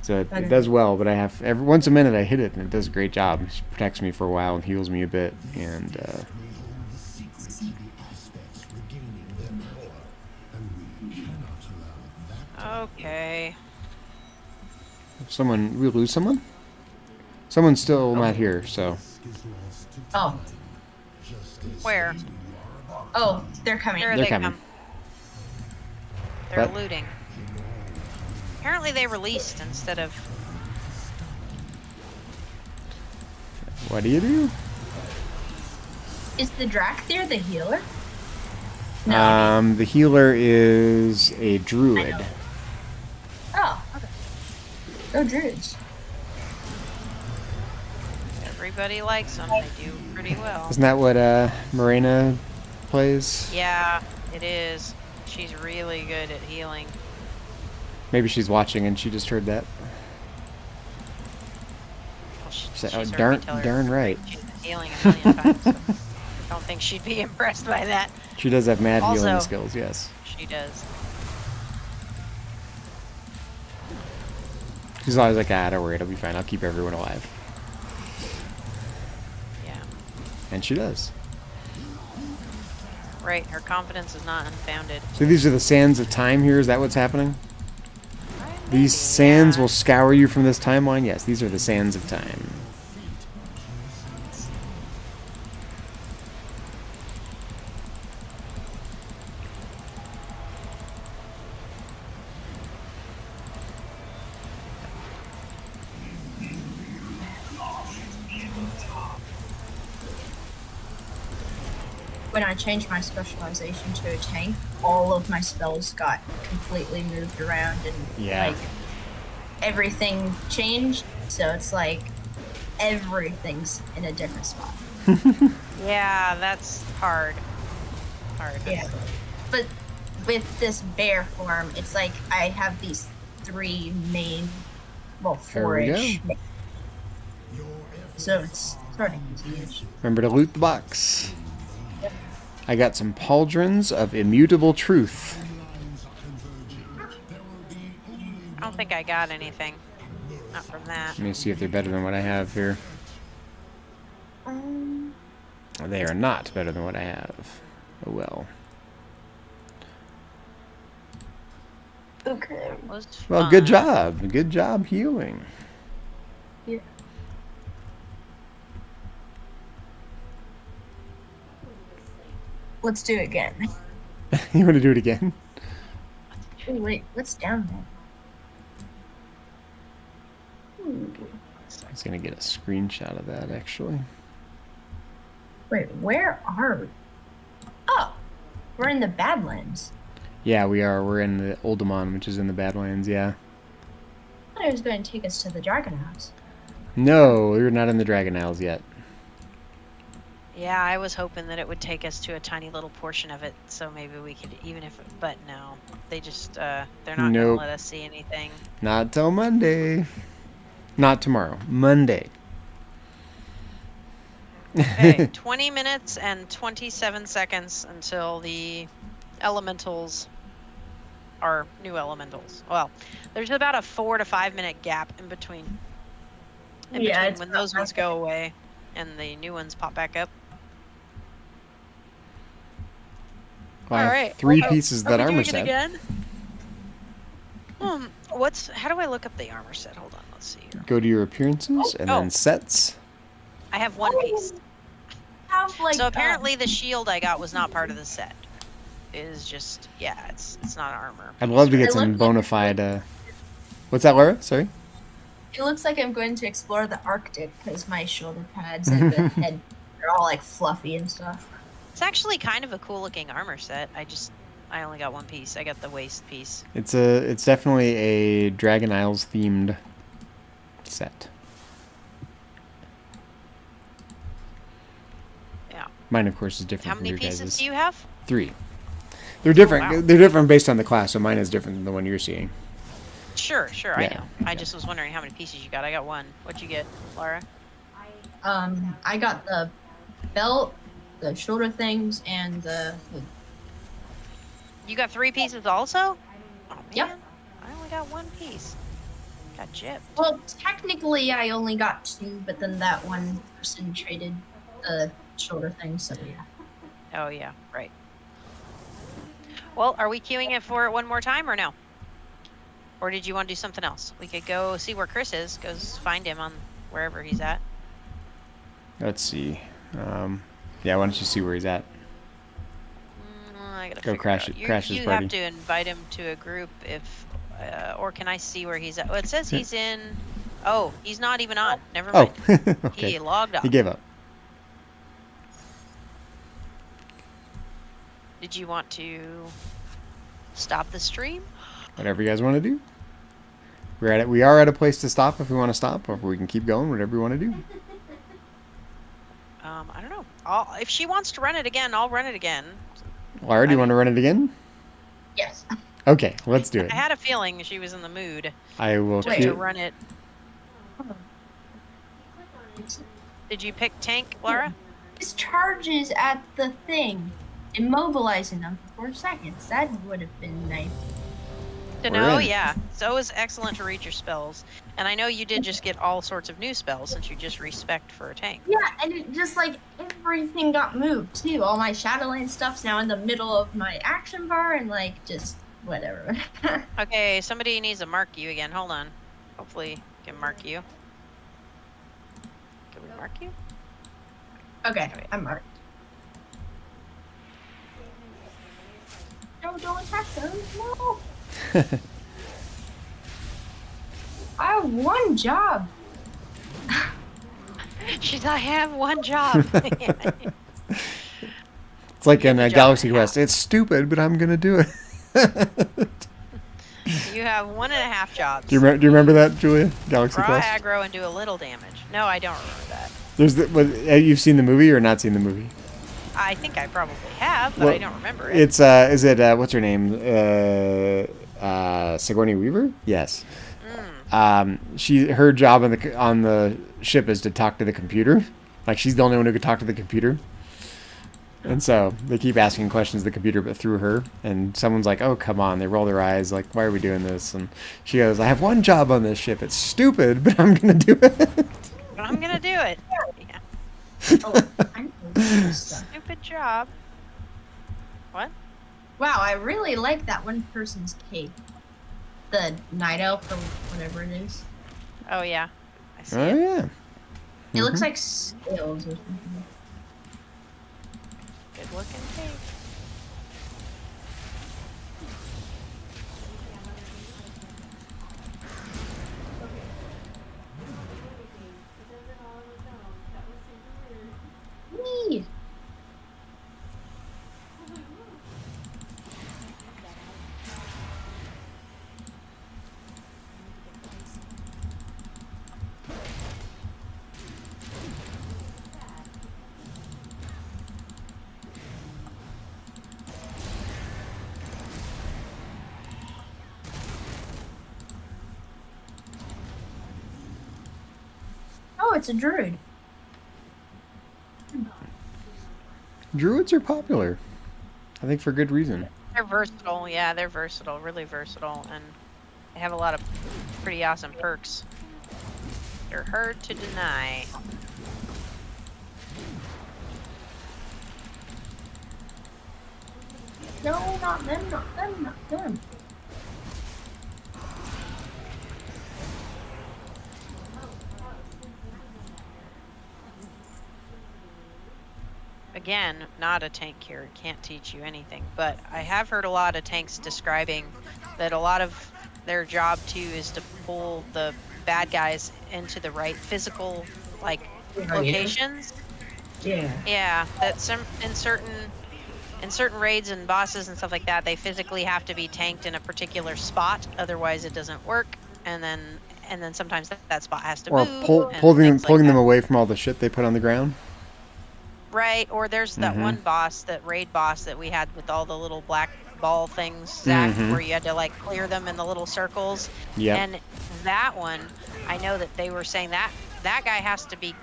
So it does well, but I have once a minute I hit it and it does a great job. It protects me for a while and heals me a bit. And Okay. we lose someone? Someone's still not here, so. Oh. Where? Oh, they're coming. Where are They're they coming. come? They're What? looting. Apparently they released instead of... What do you do? Is the Drakthir the healer? No. The healer is a druid. Oh, okay. Go druids. Everybody likes them. They do pretty well. Isn't that what Morena plays? Yeah, it is. She's really good at healing. Maybe she's watching and she just heard that. Well, Say, she's oh, heard me darn, tell her darn right. she's been healing a million times. So I don't think she'd be impressed by that. She does have mad healing Also- skills, yes. She does. She's always like, don't worry, it'll be fine. I'll keep everyone alive. Yeah. And she does. Right, her confidence is not unfounded. So these are the sands of time here? Is that what's happening? Maybe, These sands yeah. will scour you from this timeline? Yes, these are the sands of time. when I changed my specialization to a tank, all of my spells got completely moved around and like everything changed. So it's like everything's in a different spot. Yeah, that's hard. Yeah. But with this bear form, it's like I have these 3 main, well, 4-ish. So it's sort of easy-ish. Remember to loot the box. Yep. I got some pauldrons of immutable truth. I don't think I got anything. Not from that. Let me see if they're better than what I have here. They are not better than what I have. Oh well. Okay. Well, good job. Good job healing. Yeah. Let's do it again. You want to do it again? Oh, wait, what's down there? I was going to get a screenshot of that, actually. Wait, where are we? Oh, we're in the Badlands. Yeah, we are. We're in the Uldaman, which is in the Badlands, yeah. I thought it was going to take us to the Dragon House. No, we're not in the Dragon Isles yet. Yeah, I was hoping that it would take us to a tiny little portion of it, so maybe we could, even if, but no. They just, they're not going to let us see anything. Not till Monday. Not tomorrow. Monday. Okay, 20 minutes and 27 seconds until the elementals are new elementals. Well, there's about a 4 to 5 minute gap in between. When those ones go away and the new ones pop back up. Well, all right. 3 pieces of that armor set. Again? How do I look up the armor set? Hold on, let's see here. Go to your appearances and then sets. I have 1 piece. So apparently the shield I got was not part of the set. It is just, yeah, it's not armor. I'd love to get some bona fide. What's that, Laura? Sorry? It looks like I'm going to explore the Arctic because my shoulder pads and the head are all like fluffy and stuff. It's actually kind of a cool looking armor set. I only got 1 piece. I got the waist piece. It's definitely a Dragon Isles themed set. Yeah. Mine, of course, is different. How many pieces do you have? 3. They're different. Oh, wow. They're different based on the class, so mine is different than the one you're seeing. Sure, Yeah. I know. I just was wondering how many pieces you got. I got 1. What'd you get, Laura? I got the belt, the shoulder things, and the hood. You got 3 pieces also? Oh, man. Yep. I only got 1 piece. Got gypped. Well, technically I only got 2, but then that one person traded the shoulder thing, so yeah. Oh, yeah, right. Well, are we queuing it for it one more time or no? Or did you want to do something else? We could go see where Chris is. Go find him on wherever he's at. Let's see. Yeah, why don't you see where he's at? I gotta Go crash his party. You have to invite him to a group if, or can I see where he's at? Well, it says he's in. Oh, he's not even on. Never mind. Oh, okay. He logged off. He gave up. Did you want to stop the stream? Whatever you guys want to do. We are at a place to stop if we want to stop, or if we can keep going. Whatever you want to do. I don't know. If she wants to run it again, I'll run it again. Laura, do you want to run it again? Yes. Okay, let's do it. I had a feeling she was in the mood. I will to run it. Did you pick tank, Laura? This charges at the thing, immobilizing them for 4 seconds. That would have been nice. To know, yeah. It's always excellent to read your spells. And I know you did just get all sorts of new spells since you just respect for a tank. Yeah, and it just like everything got moved too. All my Shadowland stuff's now in the middle of my action bar and like just whatever. Okay, somebody needs to mark you again. Hold on. Hopefully can mark you. Can we mark you? Okay, I'm marked. No, don't attack those. No. I have 1 job. She's I have 1 job. It's like in the a job Galaxy in half. Quest. It's stupid, but I'm gonna do it. You have 1.5 jobs. Do you remember that, Julia? Galaxy Draw Quest. aggro and do a little damage. No, I don't remember that. There's you've seen the movie or not seen the movie? I think I probably have, but I don't remember it. It's is it what's her name? Sigourney Weaver? Yes. Her job on the ship is to talk to the computer. Like she's the only one who could talk to the computer. And so they keep asking questions to the computer, but through her. And someone's like, "Oh, come on!" They roll their eyes, like, "Why are we doing this?" And she goes, "I have one job on this ship. It's stupid, but I'm gonna do it." But I'm gonna do it. Yeah. Oh, I'm Stupid job. What? Wow, I really like that one person's cape. The night elf or whatever it is. Oh yeah. I see Oh it. yeah. It looks like scales or something. Good looking tape. Whee! Oh, it's a druid. Druids are popular. I think for good reason. They're versatile. Yeah, they're versatile. Really versatile, and they have a lot of pretty awesome perks. They're hard to deny. No, not them, not them, not them. Again, not a tank here. Can't teach you anything. But I have heard a lot of tanks describing that a lot of their job too is to pull the bad guys into the right physical locations. Yeah. Yeah, that some in certain raids and bosses and stuff like that, they physically have to be tanked in a particular spot, otherwise it doesn't work. And then sometimes that spot has to Or move. pulling them away from all the shit they put on the ground. Right, or there's that one boss, that raid boss that we had with all the little black ball things, Zach, where you had to like clear them in the little circles. Yeah. And that one, I know that they were saying that guy has to be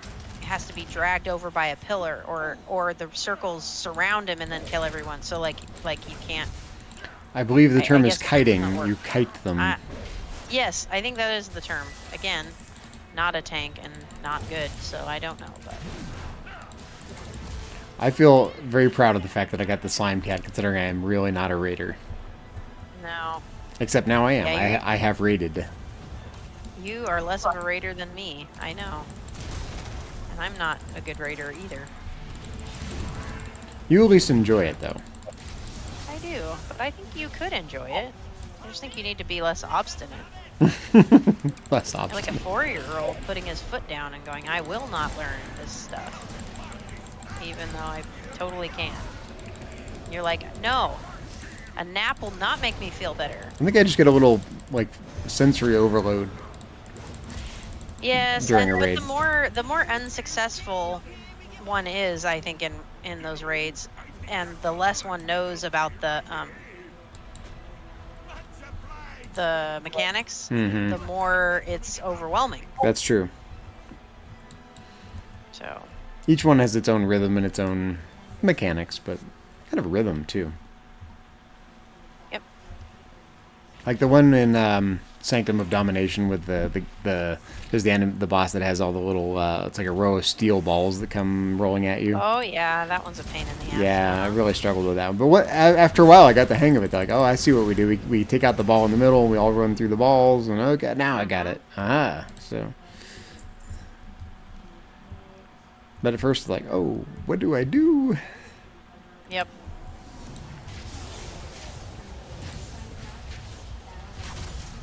dragged over by a pillar, or the circles surround him and then kill everyone. So like you can't. I believe the term I is guess kiting. that doesn't You work. kite them. Yes, I think that is the term. Again, not a tank and not good, so I don't know, but. I feel very proud of the fact that I got the slime cat, considering I am really not a raider. No. Except now I am. Yeah, I have raided. You are less of a raider than me. I know. And I'm not a good raider either. You at least enjoy it, though. I do, but I think you could enjoy it. I just think you need to be less obstinate. Less You're like a obstinate. 4-year-old putting his foot down and going, I will not learn this stuff. Even though I totally can. You're like, no. A nap will not make me feel better. I think I just get a little, like, sensory overload. Yes, During a but raid. the more unsuccessful one is, I think, in those raids, and the less one knows about the mechanics, the more it's overwhelming. That's true. So. Each one has its own rhythm and its own mechanics, but kind of a rhythm, too. Yep. Like the one in Sanctum of Domination with there's the boss that has all the little it's like a row of steel balls that come rolling at you. Oh yeah, that one's a pain in the ass. Yeah, I really struggled with that one. But after a while, I got the hang of it. Like, oh, I see what we do. We take out the ball in the middle, and we all run through the balls, and okay, now I got it. So. But at first, it's like, oh, what do I do? Yep.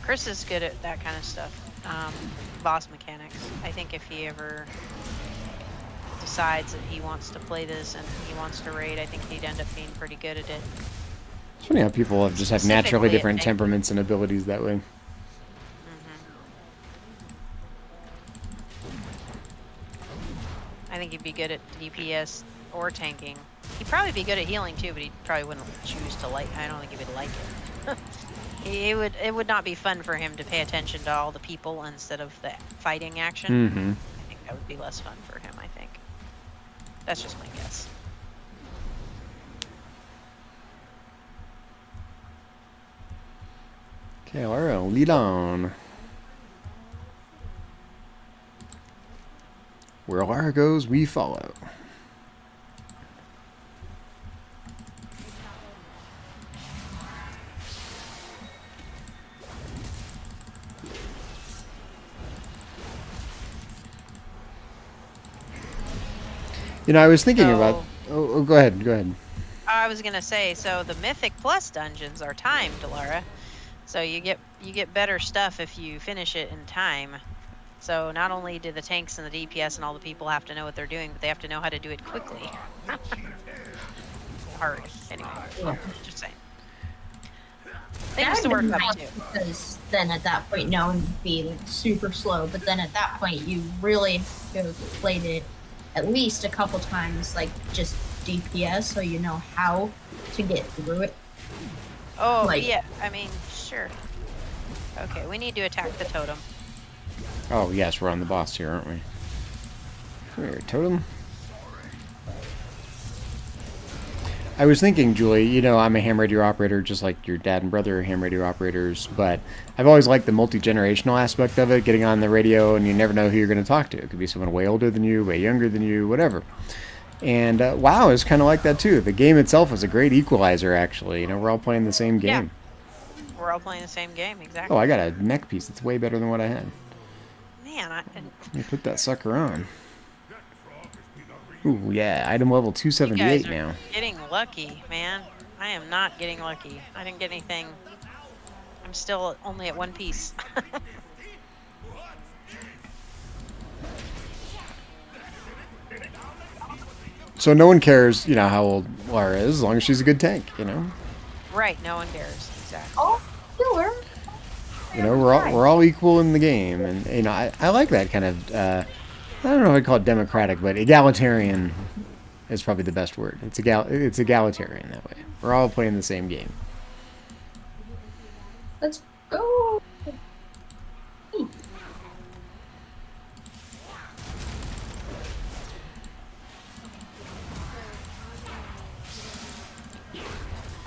Chris is good at that kind of stuff. Boss mechanics. I think if he ever decides that he wants to play this and he wants to raid, I think he'd end up being pretty good at it. It's funny how people have just have naturally Specifically at different tank. temperaments and abilities that way. I think he'd be good at DPS or tanking. He'd probably be good at healing too, but he probably wouldn't choose to like. I don't think he would like it. It would not be fun for him to pay attention to all the people instead of the fighting action. Mm-hmm. I think that would be less fun for him. I think. That's just my guess. Okay, Laura, lead on. Where Lara goes, we follow. You know, I was thinking about... Oh, go ahead, go ahead. I was gonna say, so the Mythic Plus dungeons are timed, Laura. So you get better stuff if you finish it in time. So not only do the tanks and the DPS and all the people have to know what they're doing, but they have to know how to do it quickly. Hard, anyway. Just saying. Things to work up to. Because then at that point, no one would be like super slow. But then at that point, you really have played it at least a couple times, like just DPS, so you know how to get through it. Oh, like, yeah. I mean, sure. Okay, we need to attack the totem. Oh, yes, we're on the boss here, aren't we? Come here, totem. I was thinking, Julie, you know, I'm a ham radio operator just like your dad and brother are ham radio operators, but I've always liked the multi-generational aspect of it, getting on the radio and you never know who you're going to talk to. It could be someone way older than you, way younger than you, whatever. And WoW is kind of like that too. The game itself is a great equalizer, actually. You know, we're all playing the same game. Yeah. We're all playing the same game, exactly. Oh, I got a neck piece. It's way better than what I had. Man, Let me put that sucker on. Ooh, yeah, item level 278 now. Getting lucky, man. I am not getting lucky. I didn't get anything. I'm still only at one piece. So no one cares, you know, how old Lara is, as long as she's a good tank, you know? Right, no one cares. Exactly. Oh, sure. You know, we're all equal in the game, and you know, I like that kind of. I don't know if I'd call it democratic, but egalitarian is probably the best word. It's egalitarian that way. We're all playing the same game. Let's go.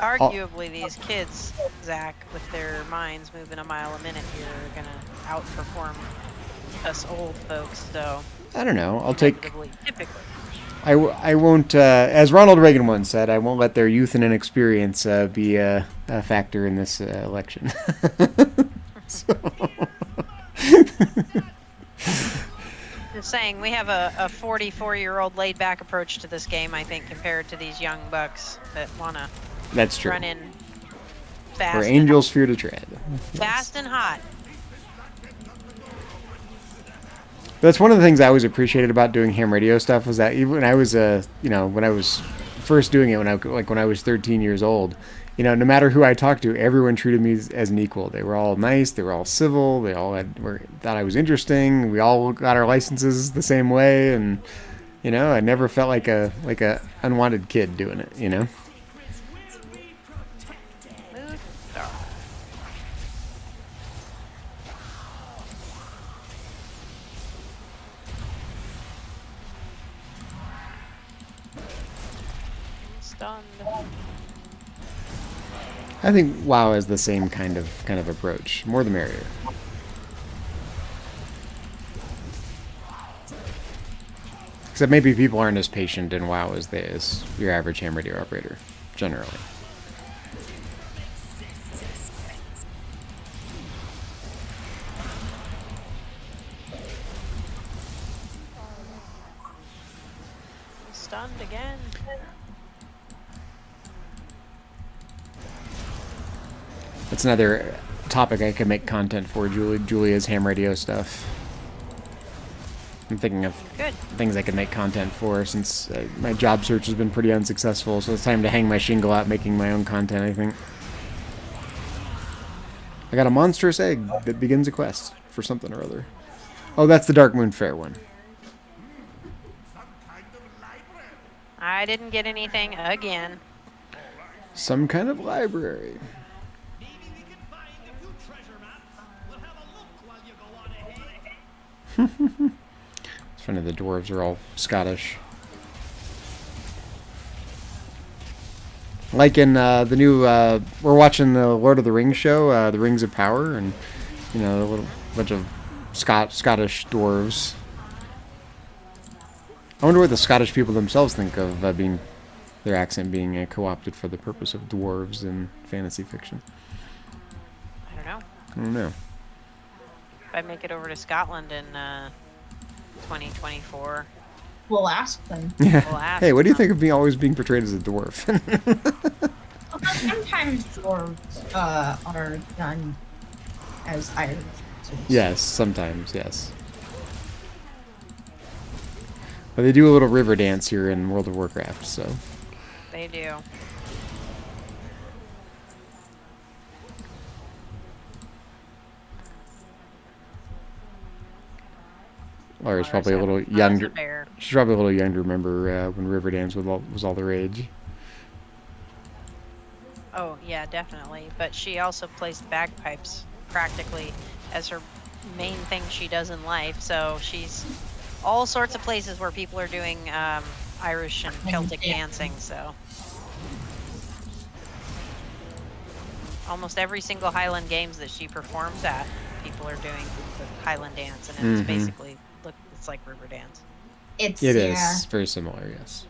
Arguably, these kids, Zach, with their minds moving a mile a minute here, are gonna outperform us old folks. So I don't know. I'll take. Typically. I won't. As Ronald Reagan once said, I won't let their youth and inexperience be a factor in this election. Just saying, we have a 44-year-old laid-back approach to this game, I think, compared to these young bucks that wanna. That's true. Run in fast. Where angels fear to tread. Fast and hot. That's one of the things I always appreciated about doing ham radio stuff was that even when I was you know, when I was first doing it, when I was 13 years old, you know, no matter who I talked to, everyone treated me as an equal. They were all nice. They were all civil. They all thought I was interesting. We all got our licenses the same way, and you know, I never felt like a unwanted kid doing it. You know. I think WoW has the same kind of approach. More the merrier. Except maybe people aren't as patient in WoW as your average ham radio operator, generally. Stunned again. That's another topic I could make content for, Julia's ham radio stuff. I'm thinking of Good. things I could make content for since my job search has been pretty unsuccessful, so it's time to hang my shingle out making my own content, I think. I got a monstrous egg that begins a quest for something or other. Oh, that's the Dark Moon Fair one. I didn't get anything again. Some kind of library. It's funny, the dwarves are all Scottish. Like in the new, we're watching the Lord of the Rings show, The Rings of Power, and, you know, a little bunch of Scottish dwarves. I wonder what the Scottish people themselves think of their accent being co-opted for the purpose of dwarves in fantasy fiction. I don't know. I don't know. If I make it over to Scotland in 2024, We'll ask them. Yeah. we'll ask Hey, what do you them. think of me always being portrayed as a dwarf? Although sometimes dwarves are done as Irish. Yes, sometimes, yes. But they do a little river dance here in World of Warcraft, so. They do. Laura's Laura's probably a having little fun as a younger. bear. She's probably a little young to remember when Riverdance was all the rage. Oh, yeah, definitely. But she also plays the bagpipes practically as her main thing she does in life. So she's all sorts of places where people are doing Irish and Celtic dancing. So almost every single Highland Games that she performs at, people are doing the Highland dance, and it's basically it's like Riverdance. It It is very similar, yes.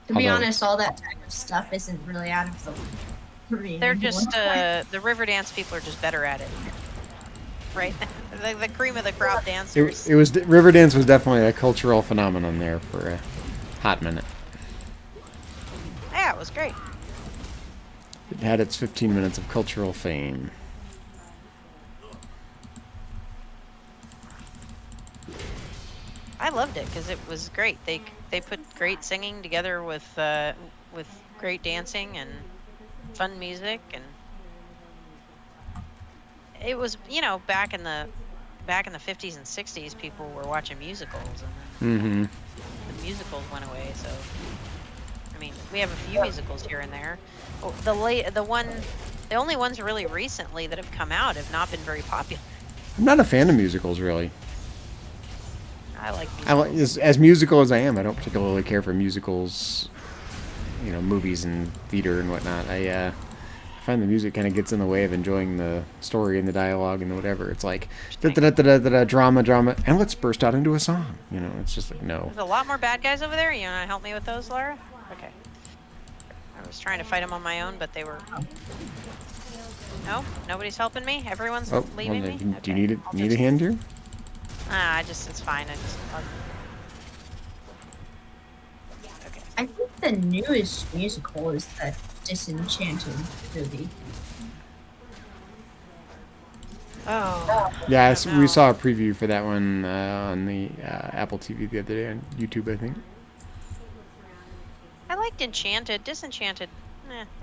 To be Although- honest, all that type of stuff isn't really out of the. They're just the Riverdance people are just better at it, right? the cream of the crop dancers. It was Riverdance was definitely a cultural phenomenon there for a hot minute. Yeah, it was great. It had its 15 minutes of cultural fame. I loved it because it was great. They put great singing together with great dancing and fun music, and it was, you know, back in the 50s and 60s, people were watching musicals, and then the musicals went away. So I mean, we have a few musicals here and there. Oh, the only ones really recently that have come out have not been very popular. I'm not a fan of musicals, really. I like musicals. As musical as I am, I don't particularly care for musicals, you know, movies and theater and whatnot. I find the music kind of gets in the way of enjoying the story and the dialogue and whatever. It's like drama, and let's burst out into a song. You know, it's just like, no. There's a lot more bad guys over there. You want to help me with those, Laura? Okay. I was trying to fight them on my own, but they were. No, nobody's helping me. Everyone's Oh, leaving well, me. do you Okay. need a hand here? It's fine. Okay. I think the newest musical is that Disenchanted movie. Oh. Yeah, I don't we know. saw a preview for that one on the Apple TV the other day on YouTube, I think. I liked Enchanted. Disenchanted,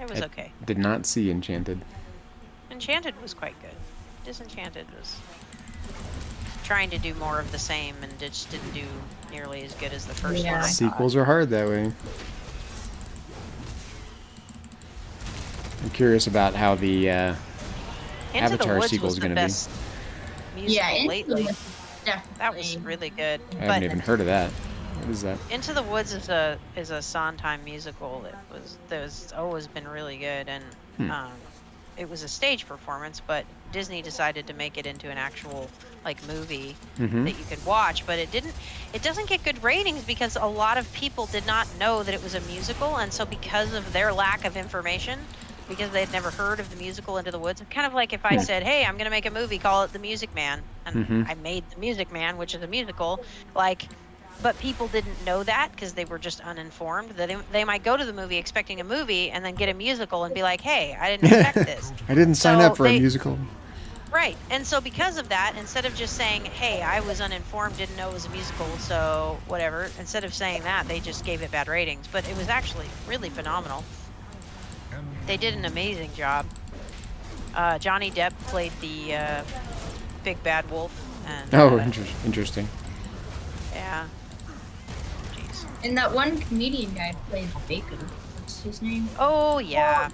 it was okay. Did not see Enchanted. Enchanted was quite good. Disenchanted was trying to do more of the same and just didn't do nearly as good as the first one. I Sequels thought. are hard that way. I'm curious about how the Into the Avatar Woods sequel was is the going to be. best musical Into the lately. Woods is definitely. That was really good. I haven't even heard of that. What is that? Into the Woods is a Sondheim musical that's always been really good, and it was a stage performance, but Disney decided to make it into an actual movie that you could watch, but it doesn't get good ratings because a lot of people did not know that it was a musical, and so because of their lack of information, because they'd never heard of the musical Into the Woods, kind of like if I said, hey, I'm gonna make a movie, call it The Music Man, and I made The Music Man, which is a musical, but people didn't know that because they were just uninformed. That they might go to the movie expecting a movie and then get a musical and be like, hey, I didn't expect this. I didn't sign up for a musical. Right. And so because of that, instead of just saying, hey, I was uninformed, didn't know it was a musical, so whatever, instead of saying that, they just gave it bad ratings. But it was actually really phenomenal. They did an amazing job. Johnny Depp played the big bad wolf. And, interesting. Yeah. Jeez. And that one comedian guy played the baker. What's his name? Oh, yeah.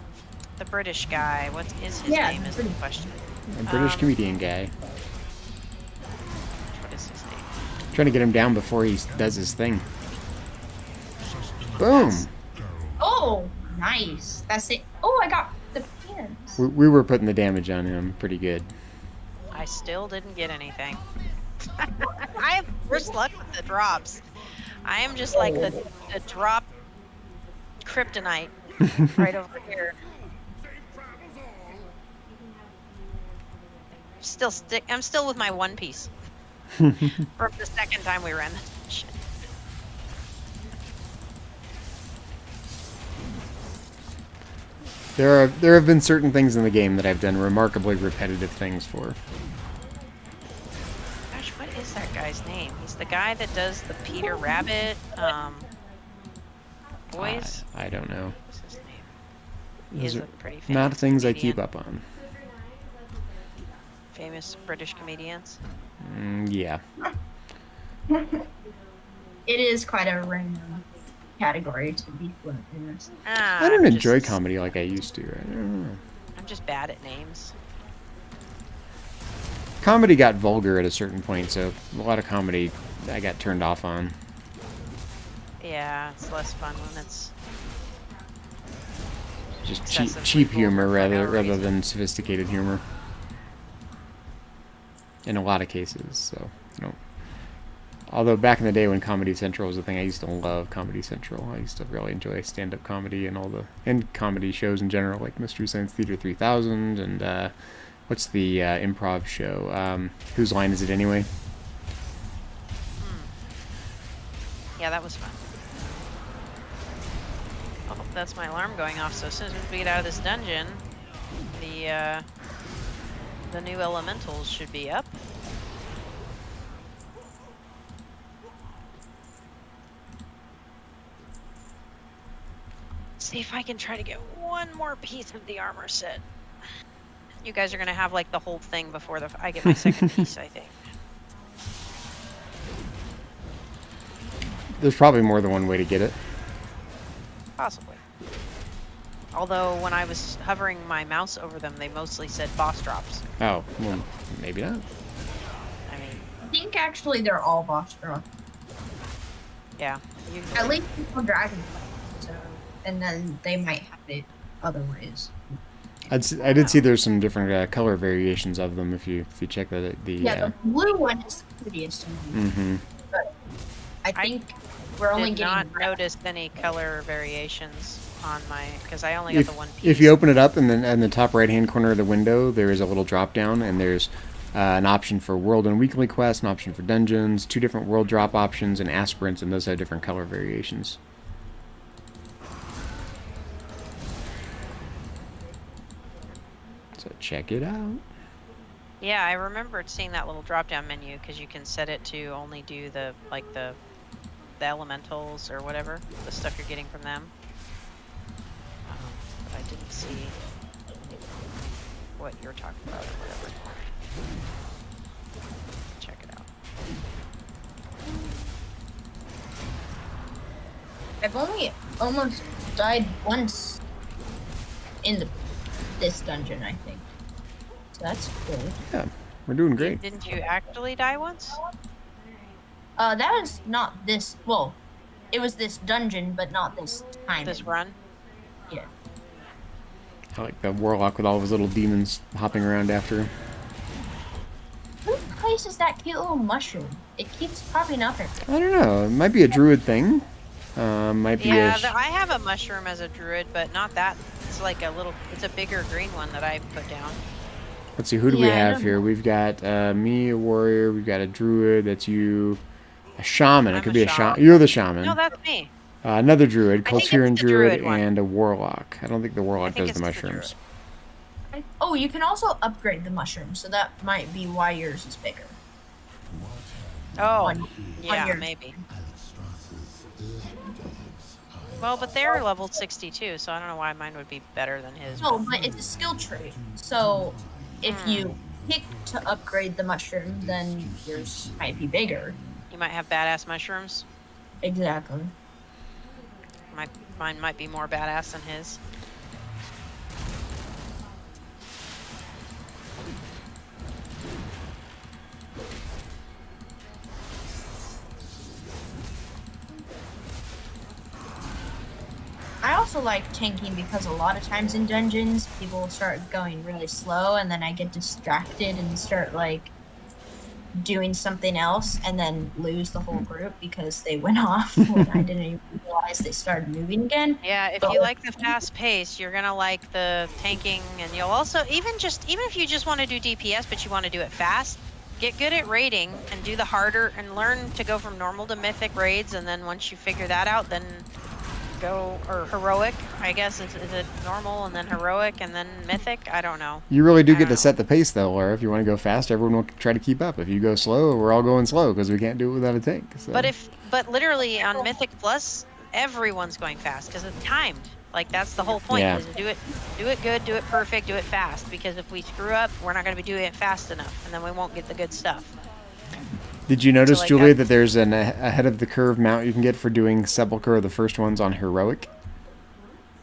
The British guy. What is his name is the question. A British comedian guy. What is his name? Trying to get him down before he does his thing. Boom! Oh, nice. That's it. Oh, I got the pins. We were putting the damage on him pretty good. I still didn't get anything. I have worse luck with the drops. I am just like the drop kryptonite right over here. I'm still with my one piece from the second time we ran this mission. There have been certain things in the game that I've done remarkably repetitive things for. Gosh, what is that guy's name? He's the guy that does the Peter Rabbit voice. I don't know. What's his name? He is a pretty famous not things comedian. I keep up on. Famous British comedians. Yeah. It is quite a random category to be fluent in this. I don't enjoy comedy like I used to. I don't know. I'm just bad at names. Comedy got vulgar at a certain point, so a lot of comedy I got turned off on. Yeah, it's less fun when it's just cheap humor rather than sophisticated humor. In a lot of cases, so you know. Although back in the day when Comedy Central was a thing, I used to love Comedy Central. I used to really enjoy stand-up comedy and comedy shows in general, like Mystery Science Theater 3000 and what's the improv show? Whose Line Is It Anyway? Yeah, that was fun. Oh, that's my alarm going off. So as soon as we get out of this dungeon, the new elementals should be up. See if I can try to get one more piece of the armor set. You guys are gonna have like the whole thing before I get my second piece, I think. There's probably more than one way to get it. Possibly. Although when I was hovering my mouse over them, they mostly said boss drops. Oh, well, maybe not. I mean, I think actually they're all boss drops. Yeah. At least for Dragonflight. So, and then they might have it other ways. I did see there's some different color variations of them if you check the the blue one is the prettiest. But I think we're only did getting. not notice any color variations on my because I only got the one piece. If you open it up and then in the top right hand corner of the window, there is a little drop down and there's an option for world and weekly quests, an option for dungeons, 2 different world drop options, and aspirants, and those have different color variations. So check it out. Yeah, I remembered seeing that little drop down menu because you can set it to only do the elementals or whatever, the stuff you're getting from them. But I didn't see what you're talking about or whatever. Check it out. I've only almost died once in this dungeon, I think. So that's cool. Yeah, we're doing great. Didn't you actually die once? That was not this. Well, it was this dungeon, but not this time. This run? Yeah. I like the warlock with all of his little demons hopping around after him. Who places that cute little mushroom? It keeps popping up. I don't know. It might be a druid thing. Might be I have a mushroom as a druid, but not that. It's like it's a bigger green one that I put down. Let's see, who do we have here? We've got me, a warrior. We've got a druid. That's you. A shaman. It could be a shaman. You're the shaman. No, that's me. Another druid, I think it's Culturan the druid one. and a warlock. I don't think the warlock does the mushrooms. Oh, you can also upgrade the mushroom, so that might be why yours is bigger. Oh, On yeah, your- maybe. Well, but they're level 62, so I don't know why mine would be better than his. No, but it's a skill tree. So if you pick to upgrade the mushroom, then yours might be bigger. You might have badass mushrooms. Exactly. Mine might be more badass than his. I also like tanking because a lot of times in dungeons, people start going really slow, and then I get distracted and start like doing something else, and then lose the whole group because they went off when I didn't even realize they started moving again. Yeah, if you like the fast pace, you're gonna like the tanking, and you'll also even if you just want to do DPS but you want to do it fast, get good at raiding and do the harder and learn to go from normal to mythic raids, and then once you figure that out, then go or heroic. I guess is it normal and then heroic and then mythic? I don't know. You really do get to set the pace, though, Laura. If you want to go fast, everyone will try to keep up. If you go slow, we're all going slow because we can't do it without a tank. So. But literally on Mythic Plus, everyone's going fast because it's timed. Like that's the whole point. Yeah. Is to do it good, do it perfect, do it fast. Because if we screw up, we're not going to be doing it fast enough, and then we won't get the good stuff. Did you notice, So, like, Julia, that there's an ahead of the curve mount you can get for doing Sepulchre, the first ones on heroic?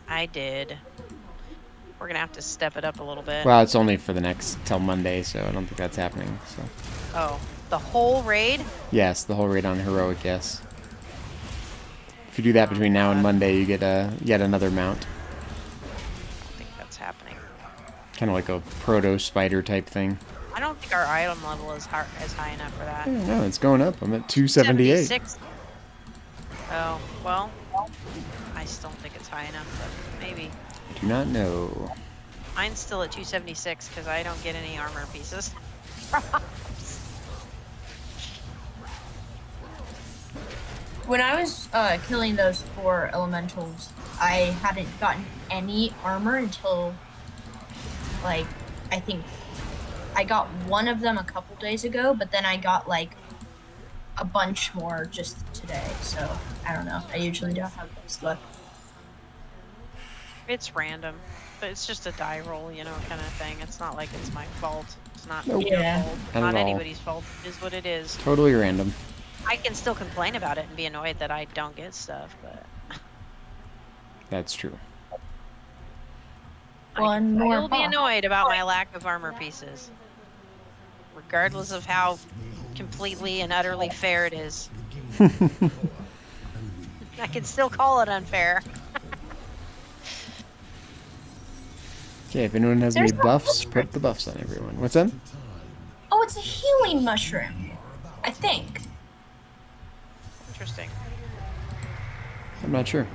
I did. We're gonna have to step it up a little bit. Well, it's only for the next till Monday, so I don't think that's happening. So. Oh, the whole raid? Yes, the whole raid on heroic. Yes. If you do that between now and Monday, you get yet another mount. I don't think that's happening. Kind of like a proto spider type thing. I don't think our item level is high enough for that. No, it's going up. I'm at 278. 76. Oh, well, I still don't think it's high enough, but maybe. Do not know. Mine's still at 276 because I don't get any armor pieces. When I was killing those 4 elementals, I hadn't gotten any armor until, like, I think I got one of them a couple days ago, but then I got, like, a bunch more just today, so I don't know. I usually don't have this luck. It's random, but it's just a die roll, you know, kind of thing. It's not like it's my fault. It's not Nope. your Yeah. fault. Not Not at all. anybody's fault. It is what it is. Totally random. I can still complain about it and be annoyed that I don't get stuff, but That's true. One more I will be ball. annoyed about my lack of armor pieces, regardless of how completely and utterly fair it is. I can still call it unfair. Okay, if anyone has any buffs, put the buffs on everyone. What's that? Oh, it's a healing mushroom, I think. Interesting. I'm not sure.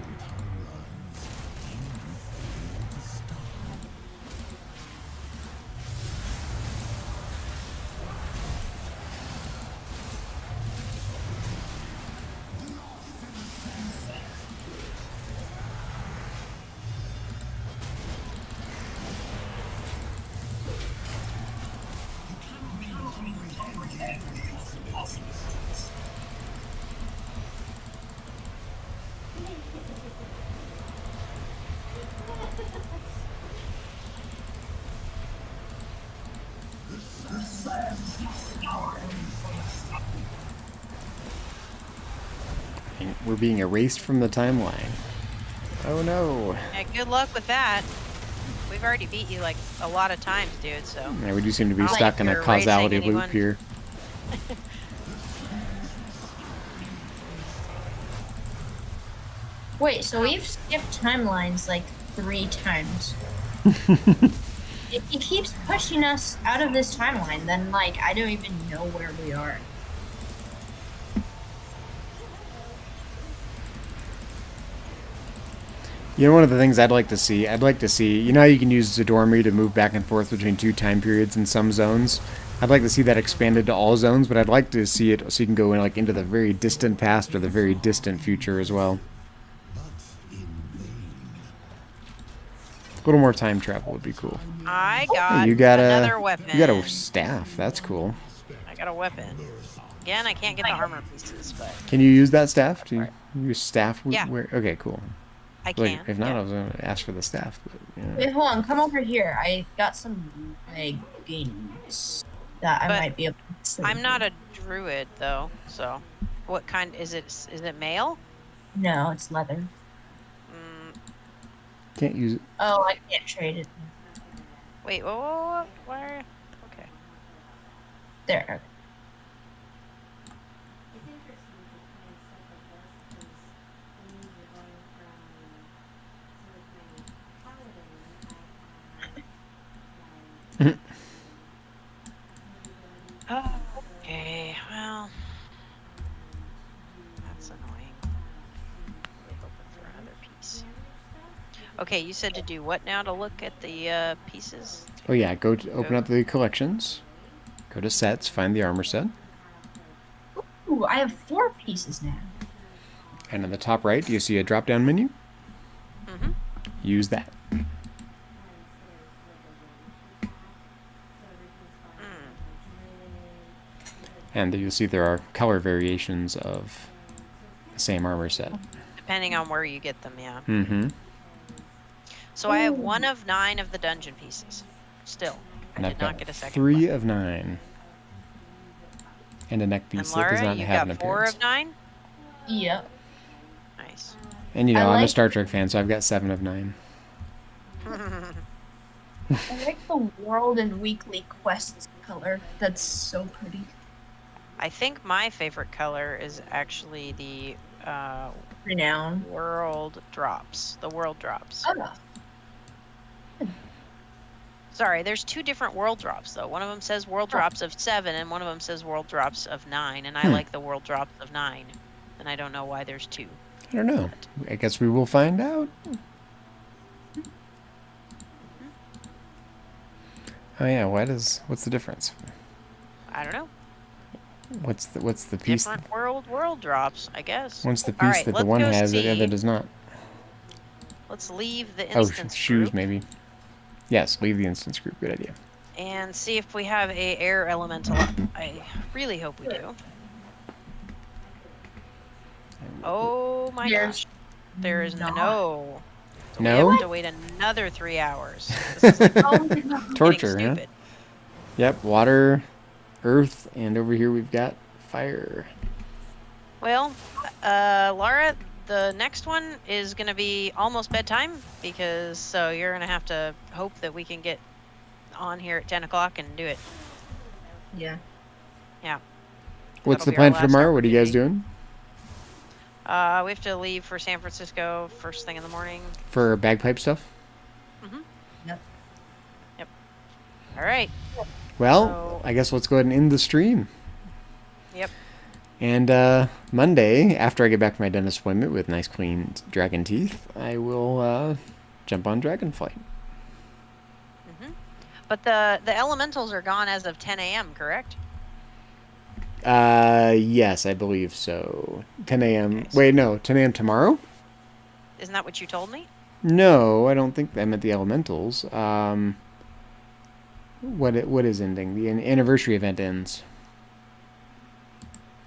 We're being erased from the timeline. Oh no. Yeah, good luck with that. We've already beat you like a lot of times, dude, so. Yeah, we do seem to be Not like stuck in a you're causality erasing loop anyone. here. Wait, so we've skipped timelines like 3 times. It keeps pushing us out of this timeline, then like I don't even know where we are. You know, one of the things I'd like to see, you know how you can use Zadormi to move back and forth between 2 time periods in some zones? I'd like to see that expanded to all zones, but I'd like to see it so you can go in like into the very distant past or the very distant future as well. little more time travel would be cool. I Hey, got you got another weapon. You got a staff. That's cool. I got a weapon. Again, I can't get the armor pieces, but Can you use that staff? Do you use staff? Yeah. Where? Okay, cool. I Like, can. if not, yeah. I was gonna ask for the staff. But, yeah. Wait, hold on. Come over here. I got some leggings that I But might be able to. I'm not a druid though, so what kind is it? Is it male? No, it's leather. Mm, Can't use it. Oh, I can't trade it. wait, whoa, why? Okay. There. Okay, well, that's annoying. Really hoping for another piece. Okay, you said to do what now to look at the pieces? Oh yeah, go to open up the collections. Go to sets, find the armor set, Ooh, I have 4 pieces now. and on the top right, do you see a drop-down menu? Mm-hmm. Use that. And you'll see there are color variations of the same armor set. Depending on where you get them, yeah. Mm-hmm. So I have 1 of 9 of the dungeon pieces. Still, And I I've did not got get a second 3 one. of 9. And a neck And piece that does Laura, not you have an got 4 appearance. of 9? Yep. Nice. And you know, I I'm a like- Star Trek fan, so I've got 7 of 9. I like the world and weekly quests color. That's so pretty. I think my favorite color is actually the Renown. world drops. The world drops. Oh. Sorry, there's 2 different world drops though. One of them says world drops of 7, and one of them says world drops of 9. And I like the world drops of 9, and I don't know why there's 2. I don't know. I guess we will find out. Oh yeah, what's the difference? I don't know. What's the piece? Different world drops, I guess. What's the All piece right, that the let's one go has that the other see. does not? Let's leave the Oh, instance shoes group maybe. Yes, leave the instance group. Good idea. and see if we have a air elemental up. I really hope we do. Oh my gosh. There is not. no. We No? have to wait another 3 hours. This is like Oh my god. Torture, getting huh? stupid. Yep, water, earth, and over here we've got fire. Well, Laura, the next one is going to be almost bedtime because so you're going to have to hope that we can get on here at 10 o'clock and do it. Yeah. Yeah. What's That'll the be our plan for last tomorrow? What are you guys opportunity. doing? We have to leave for San Francisco first thing in the morning. For bagpipe stuff? Mm-hmm. Yep. Yep. All right. Well, So- I guess let's go ahead and end the stream. Yep. And Monday, after I get back from my dentist appointment with nice clean dragon teeth, I will jump on Dragonflight. Mm-hmm. But the elementals are gone as of 10 a.m., correct? Yes, I believe so. 10 a.m. Okay, so- Wait, no, 10 a.m. tomorrow? Isn't that what you told me? No, I don't think I meant the elementals. What is ending? The anniversary event ends.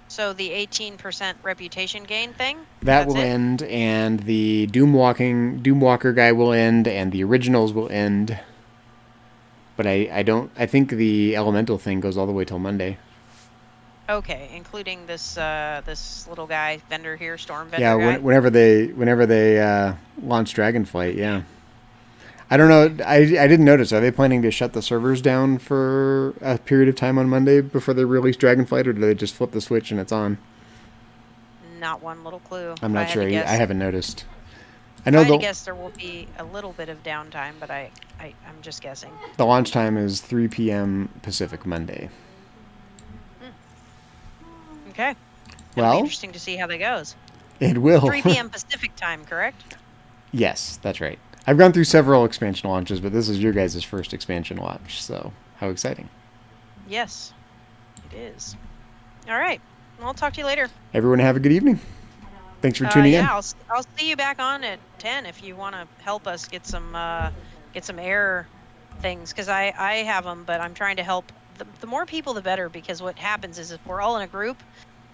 So the 18% reputation gain thing? That That's will it? end, and the Doomwalker guy will end, and the originals will end. But I think the elemental thing goes all the way till Monday. Okay, including this this little guy vendor here, storm vendor Yeah, guy. whenever they launch Dragonflight, yeah. I don't know. I didn't notice. Are they planning to shut the servers down for a period of time on Monday before they release Dragonflight, or do they just flip the switch and it's on? Not one little clue. I'm If not had sure. to I guess- haven't noticed. I if know I had to the guess there will be a little bit of downtime, but I'm just guessing. launch time is 3 p.m. Pacific Monday. Okay. It'll Well- be interesting to see how that goes. It will. 3 p.m. Pacific time, correct? Yes, that's right. I've gone through several expansion launches, but this is your guys' first expansion launch, so how exciting. Yes, it is. All right. Well, I'll talk to you later. Everyone have a good evening. Thanks for tuning yeah, in. I'll see you back on at 10 if you want to help us get some get some air things, because I have them, but I'm trying to help. The more people, the better, because what happens is if we're all in a group,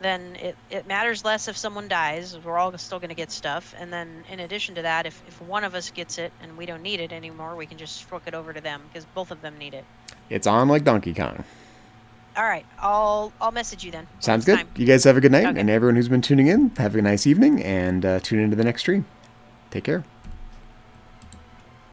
then it matters less if someone dies. We're all still going to get stuff. And then in addition to that, if one of us gets it and we don't need it anymore, we can just flick it over to them, because both of them need it. It's on like Donkey Kong. All right, I'll message you then. Sounds good. You guys have a good night, and everyone who's been tuning in, have a nice evening, and tune into the next stream. Take care.